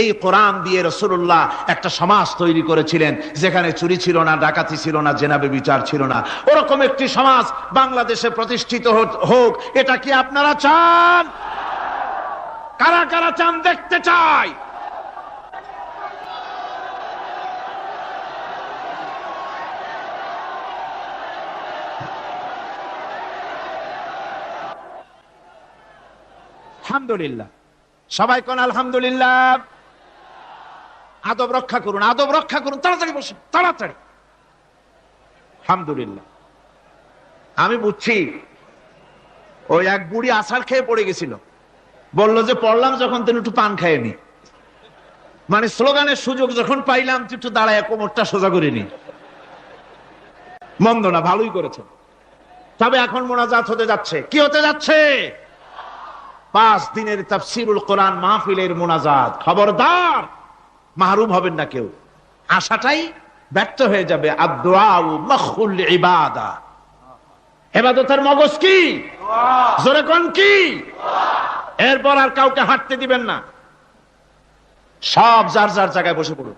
এই কোরআন দিয়ে রাসূলুল্লাহ একটা সমাজ তৈরি করেছিলেন যেখানে চুরি ছিল না, ডাকাতি ছিল না, জেনাবে বিচার ছিল না। ওরকম একটি সমাজ বাংলাদেশে প্রতিষ্ঠিত হোক, এটা কি আপনারা চান? কারা কারা চান? দেখতে চাই। আলহামদুলিল্লাহ। সবাই কোন আলহামদুলিল্লাহ। আদব রক্ষা করুন, আদব রক্ষা করুন। তাড়াতাড়ি বসুন, তাড়াতাড়ি। আলহামদুলিল্লাহ। আমি বুঝছি, ওই এক বুড়ি আছাড় খেয়ে পড়ে গেছিল, বললো যে পড়লাম যখন তিনি একটু পান খায়নি, মানে স্লোগানের সুযোগ যখন পাইলাম একটু দাঁড়ায় কোমরটা সোজা করে নি। মন্দ না, ভালোই করেছেন। তবে এখন মোনাজাত হতে যাচ্ছে। কি হতে যাচ্ছে? 5 দিনের তাফসীরুল কোরআন মাহফিলের মোনাজাত। খবরদার, মাহরুম হবেন না কেউ। আশাটাই ব্যর্থ হয়ে যাবে। আদ-দুআউ মাখুল ইবাদা, ইবাদতের মগজ কি? জোরে কোন কি? এরপর আর কাউকে হাঁটতে দিবেন না। সব যার যার জায়গায় বসে পড়ুন,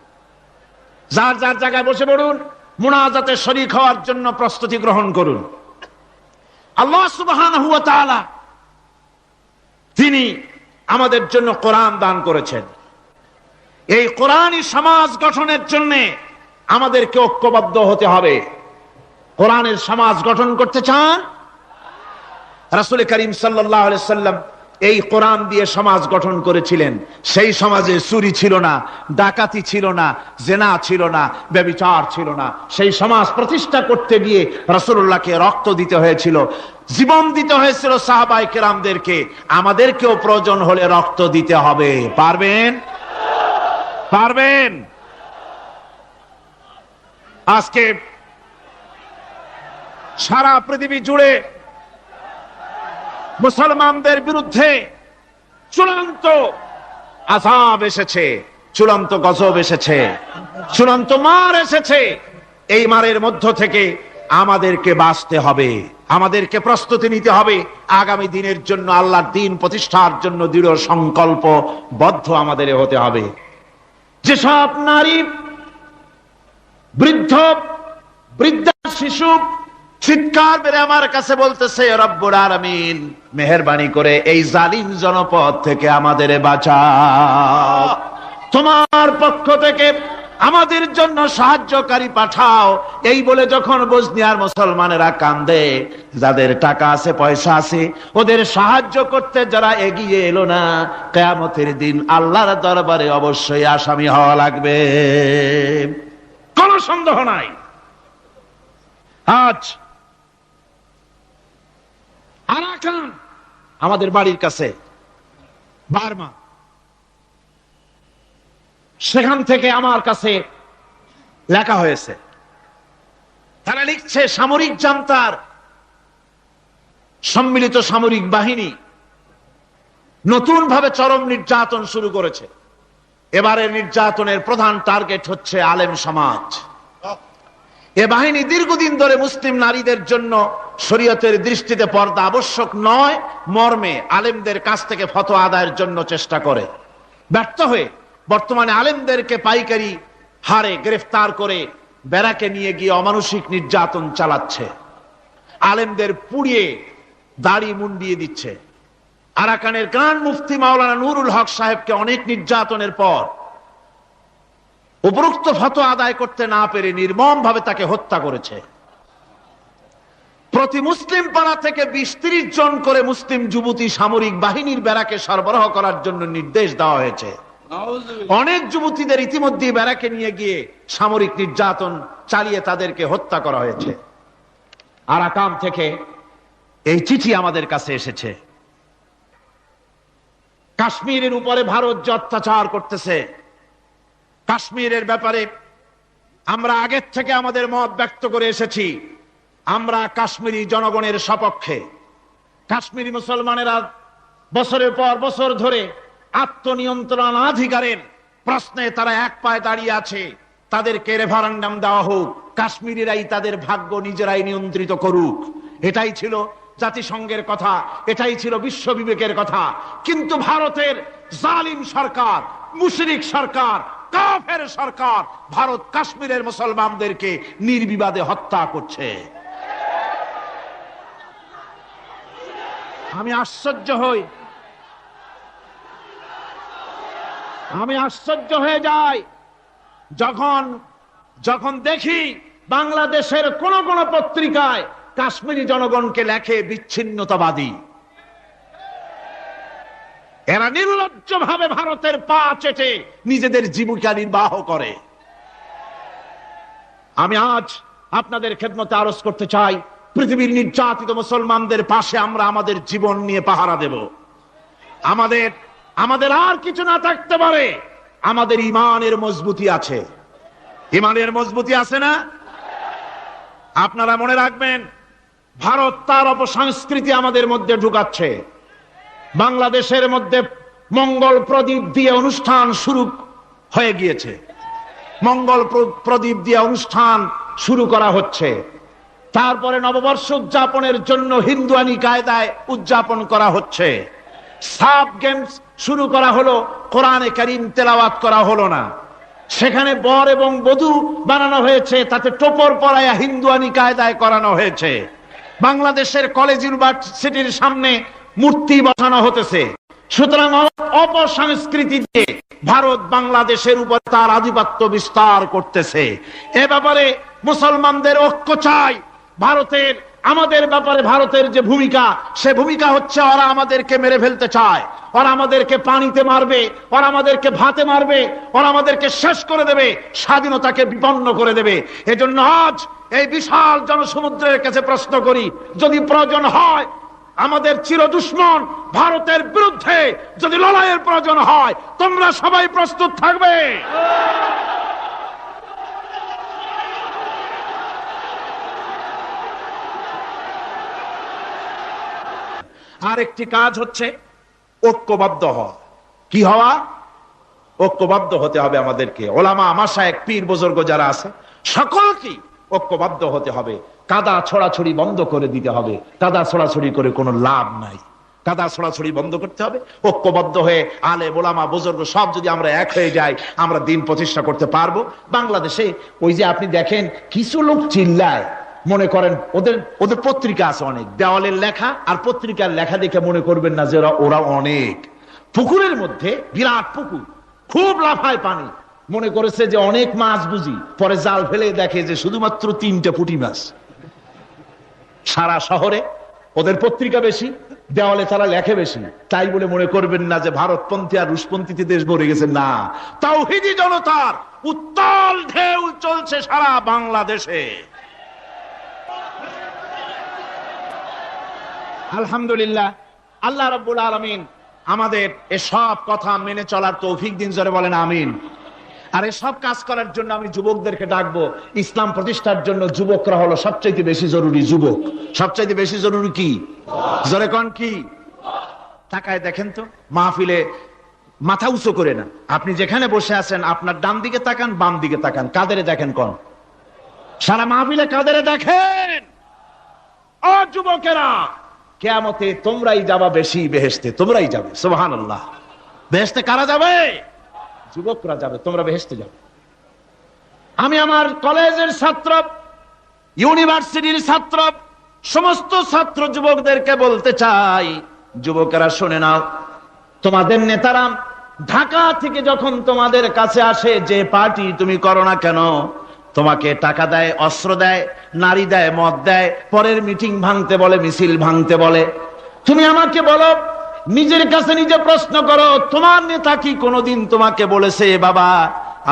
যার যার জায়গায় বসে পড়ুন। মুনাজাতে শরীক হওয়ার জন্য প্রস্তুতি গ্রহণ করুন। আল্লাহ সুবহানাহু ওয়া তাআলা তিনি আমাদের জন্য কোরআন দান করেছেন। এই কোরআনই সমাজ গঠনের জন্য আমাদেরকে ঐক্যবদ্ধ হতে হবে। কোরআনের সমাজ গঠন করতে চান, রাসূল করিম সাল্লাল্লাহু আলাইহি সাল্লাম এই কোরআন দিয়ে সমাজ গঠন করেছিলেন। সেই সমাজে চুরি ছিল না, ডাকাতি ছিল না, জেনা ছিল না, ব্যভিচার ছিল না। সেই সমাজ প্রতিষ্ঠা করতে গিয়ে রাসূলুল্লাহকে রক্ত দিতে হয়েছিল, জীবন দিতে হয়েছিল সাহাবায়ে কেরামদেরকে। আমাদেরকেও প্রয়োজন হলে রক্ত দিতে হবে। পারবেন? পারবেন? আজকে সারা পৃথিবী জুড়ে মুসলমানদের বিরুদ্ধে চূড়ান্ত আযাব এসেছে, চূড়ান্ত গজব এসেছে, চূড়ান্ত মার এসেছে। এই মারের মধ্য থেকে আমাদেরকে বাঁচতে হবে, আমাদেরকে প্রস্তুতি নিতে হবে। আগামী দিনের জন্য, আল্লাহর দ্বীন প্রতিষ্ঠার জন্য দৃঢ় সংকল্পবদ্ধ আমাদের হতে হবে। যেসব নারী, বৃদ্ধা, শিশু চিৎকার বেড়ে আমার কাছে বলতেছে, রব্বুল আলামিন মেহেরবানি করে এই জালিম জনপদ থেকে আমাদের বাঁচাও, তোমার পক্ষ থেকে আমাদের জন্য সাহায্যকারী পাঠাও। এই বলে যখন বসনিয়ার মুসলমানেরা কান্দে, যাদের টাকা আছে, পয়সা আছে, ওদের সাহায্য করতে যারা এগিয়ে এলো না, কিয়ামতের দিন আল্লাহর দরবারে অবশ্যই আসামি হওয়া লাগবে, কোনো সন্দেহ নাই। আজ আরাকান আমাদের বাড়ির কাছে, বার্মা, সেখান থেকে আমার কাছে লেখা হয়েছে। তারা লিখছে, সামরিক জান্তার সম্মিলিত সামরিক বাহিনী নতুন ভাবে চরম নির্যাতন শুরু করেছে। এবারের নির্যাতনের প্রধান টার্গেট হচ্ছে আলেম সমাজ। এ বাহিনী দীর্ঘদিন ধরে মুসলিম নারীদের জন্য শরীয়তের দৃষ্টিতে পর্দা আবশ্যক নয় মর্মে আলেমদের কাছ থেকে ফতোয়া আদায়ের জন্য চেষ্টা করে। ব্যর্থ হয়ে বর্তমানে আলেমদেরকে পাইকারি হারে গ্রেফতার করে ব্যারাকে নিয়ে গিয়ে অমানুষিক নির্যাতন চালাচ্ছে, আলেমদের পুড়িয়ে দাড়ি মুন্ডিয়ে দিচ্ছে। আরাকানের গ্রান্ড মুফতি মাওলানা নুরুল হক সাহেবকে অনেক নির্যাতনের পর উপরোক্ত ফতোয়া আদায় করতে না পেরে নির্মম ভাবে তাকে হত্যা করেছে। প্রতি মুসলিম পাড়া থেকে 20-30 জন করে মুসলিম যুবতী সামরিক বাহিনীর ব্যারাকে সরবরাহ করার জন্য নির্দেশ দেওয়া হয়েছে। অনেক যুবতীদের ইতিমধ্যে ব্যারাকে নিয়ে গিয়ে সামরিক নির্যাতন চালিয়ে তাদেরকে হত্যা করা হয়েছে। আরাকান থেকে এই চিঠি আমাদের কাছে এসেছে। কাশ্মীরের উপরে ভারত যে অত্যাচার করতেছে, কাশ্মীরের ব্যাপারে আমরা আগের থেকে আমাদের মত ব্যক্ত করে এসেছি। আমরা কাশ্মীরি জনগণের সপক্ষে। কাশ্মীরি মুসলমানেরা বছরের পর বছর ধরে আত্মনিয়ন্ত্রণাধিকারের প্রশ্নে তারা এক পায়ে দাঁড়িয়ে আছে। তাদেরকে রেফারেন্ডাম দেওয়া হোক, কাশ্মীরিরাই তাদের ভাগ্য নিজেরাই নিয়ন্ত্রিত করুক, এটাই ছিল জাতিসংঘের কথা, এটাই ছিল বিশ্ব বিবেকের কথা। কিন্তু ভারতের জালিম সরকার, মুশরিক সরকার, কাফের সরকার ভারত কাশ্মীরের মুসলমানদেরকে নির্বিবাদে হত্যা করছে। আমি আশ্চর্য হয়ে যাই যখন দেখি বাংলাদেশের কোন কোন পত্রিকায় কাশ্মীরি জনগণকে লেখে বিচ্ছিন্নতাবাদী। এরা নির্লজ্জ ভাবে ভারতের পা চেটে নিজেদের জীবিকা নির্বাহ করে। আমি আজ আপনাদের খেদমতে আরজ করতে চাই, পৃথিবীর নির্যাতিত মুসলমানদের পাশে আমরা আমাদের জীবন নিয়ে পাহারা দেব। আমাদের আর কিছু না থাকতে পারে, আমাদের ঈমানের মজবুতি আছে। ঈমানের মজবুতি আছে না? আপনারা মনে রাখবেন, ভারত তার অপসংস্কৃতি আমাদের মধ্যে ঢুকাচ্ছে। বাংলাদেশের মধ্যে মঙ্গল প্রদীপ দিয়ে অনুষ্ঠান শুরু হয়ে গিয়েছে, মঙ্গল প্রদীপ দিয়ে অনুষ্ঠান শুরু করা হচ্ছে। তারপরে নববর্ষ উদযাপনের জন্য হিন্দুয়ানি কায়দায় উদযাপন করা হচ্ছে। সাব গেমস শুরু করা হলো, কোরআনে কারীম তেলাওয়াত করা হলো না। সেখানে বর এবং বধূ বানানো হয়েছে, তাতে টোপর পরায়া হিন্দুয়ানি কায়দায় করানো হয়েছে। বাংলাদেশের কলেজ ইউনিভার্সিটির সামনে মূর্তি বসানো হতেছে। সুতরাং অপসংস্কৃতি দিয়ে ভারত বাংলাদেশের উপর তার আধিপত্য বিস্তার করতেছে। এ ব্যাপারে মুসলমানদের ঐক্য চাই। ভারতের আমাদের ব্যাপারে ভারতের যে ভূমিকা, সে ভূমিকা হচ্ছে ওরা আমাদেরকে মেরে ফেলতে চায়, ওরা আমাদেরকে পানিতে মারবে, ওরা আমাদেরকে ভাতে মারবে, ওরা আমাদেরকে শেষ করে দেবে, স্বাধীনতাকে বিপন্ন করে দেবে। এজন্য আজ এই বিশাল জনসমুদ্রের কাছে প্রশ্ন করি, যদি প্রয়োজন হয় আমাদের চির দুশ্মন ভারতের বিরুদ্ধে যদি লড়াইয়ের প্রয়োজন হয়, তোমরা সবাই প্রস্তুত থাকবে? আরেকটি কাজ হচ্ছে ঐক্যবদ্ধ হওয়া। কি হওয়া? ঐক্যবদ্ধ হতে হবে আমাদেরকে। ওলামা, মাশায়েখ, পীর বুজুর্গ যারা আছে সকলকে ঐক্যবদ্ধ হতে হবে। কাদা ছড়াছড়ি বন্ধ করে দিতে হবে। কাদা ছড়াছড়ি করে কোনো লাভ নাই। কাদা ছড়াছড়ি বন্ধ করতে হবে। ঐক্যবদ্ধ হয়ে আলেম, ওলামা, বুজুর্গ সব যদি আমরা এক হয়ে যাই, আমরা দিন প্রতিষ্ঠা করতে পারবো। বাংলাদেশে ওই যে আপনি দেখেন কিছু লোক চিল্লায়, মনে করেন ওদের পত্রিকা আছে অনেক, দেওয়ালের লেখা আর পত্রিকার লেখা দেখে মনে করবেন না যে ওরা অনেক। পুকুরের মধ্যে বিরাট পুকুর, খুব লাফায় পানি, মনে করেছে যে অনেক মাছ বুঝি, পরে জাল ফেলে দেখে যে শুধুমাত্র 3টে পুঁটি মাছ। সারা শহরে ওদের পত্রিকা বেশি, দেওয়ালে তারা লেখে বেশি, তাই বলে মনে করবেন না যে ভারতপন্থী আর রুশপন্থীতে দেশ ভরে গেছে। না, তাওহীদি জনতার উত্তাল ঢেউ চলছে সারা বাংলাদেশে। আলহামদুলিল্লাহ, আল্লাহ রাব্বুল আলামিন আমাদের এসব কথা মেনে চলার তৌফিক দিন, জোরে বলেন আমিন। আর এসব কাজ করার জন্য আমি যুবকদেরকে ডাকবো। ইসলাম প্রতিষ্ঠার জন্য যুবকরা হলো সবচাইতে বেশি জরুরি। যুবক সবচাইতে বেশি জরুরি। কি? জোরে কোন কি? তাকায় দেখেন তো, মাহফিলে মাথা উঁচু করে না, আপনি যেখানে বসে আছেন আপনার ডান দিকে তাকান, বাম দিকে তাকান, কাদেরে দেখেন? কোন? সারা মাহফিলে কাদেরে দেখেন? ও যুবকেরা, কিয়ামতে তোমরাই যাবা বেশি বেহেশতে, তোমরাই যাবে। সুবহানাল্লাহ। বেহেশতে কারা যাবে? যুবকরা যাবে, তোমরা বেহেশতে যাবে। আমি আমার কলেজের ছাত্র, ইউনিভার্সিটির ছাত্র, সমস্ত ছাত্র যুবকদেরকে বলতে চাই, যুবকেরা শুনে নাও, তোমাদের নেতারা ঢাকা থেকে যখন তোমাদের কাছে আসে, যে পার্টি তুমি করো না কেন, তোমাকে টাকা দেয়, অস্ত্র দেয়, নারী দেয়, মদ দেয়, পরের মিটিং ভাঙতে বলে, মিছিল ভাঙতে বলে। তুমি আমাকে বলো, নিজের কাছে নিজে প্রশ্ন করো, তোমার নেতা কি কোনোদিন তোমাকে বলেছে বাবা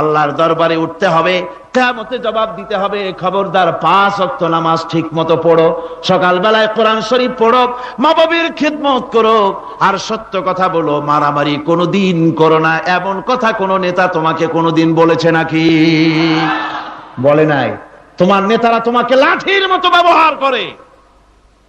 আল্লাহর দরবারে উঠতে হবে, কিয়ামতে জবাব দিতে হবে, খবরদার 5 ওয়াক্ত নামাজ ঠিক মতো পড়ো, সকালবেলায় কোরআন শরীফ পড়ো, মা বাবার খিদমত করো, আর সত্য কথা বলো, মারামারি কোনোদিন করো না, এমন কথা কোন নেতা তোমাকে কোনোদিন বলেছে নাকি? বলে নাই। তোমার নেতারা তোমাকে লাঠির মতো ব্যবহার করে।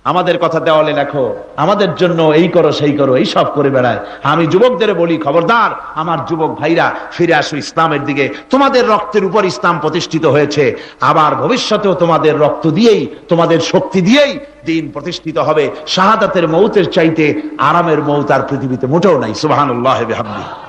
আমাদের কথা দেওয়ালে লেখো, আমাদের জন্য এই করো সেই করো, এই সব করে বেড়ায়। আমি যুবকদের বলি, খবরদার আমার যুবক ভাইরা, ফিরে আসো ইসলামের দিকে। তোমাদের রক্তের উপর ইসলাম প্রতিষ্ঠিত হয়েছে, আবার ভবিষ্যতেও তোমাদের রক্ত দিয়েই, তোমাদের শক্তি দিয়েই দিন প্রতিষ্ঠিত হবে। শাহাদাতের মৌতের চাইতে আরামের মৌত আর পৃথিবীতে মোটেও নাই। সুবহানাল্লাহ ওয়া বিহামদিহি।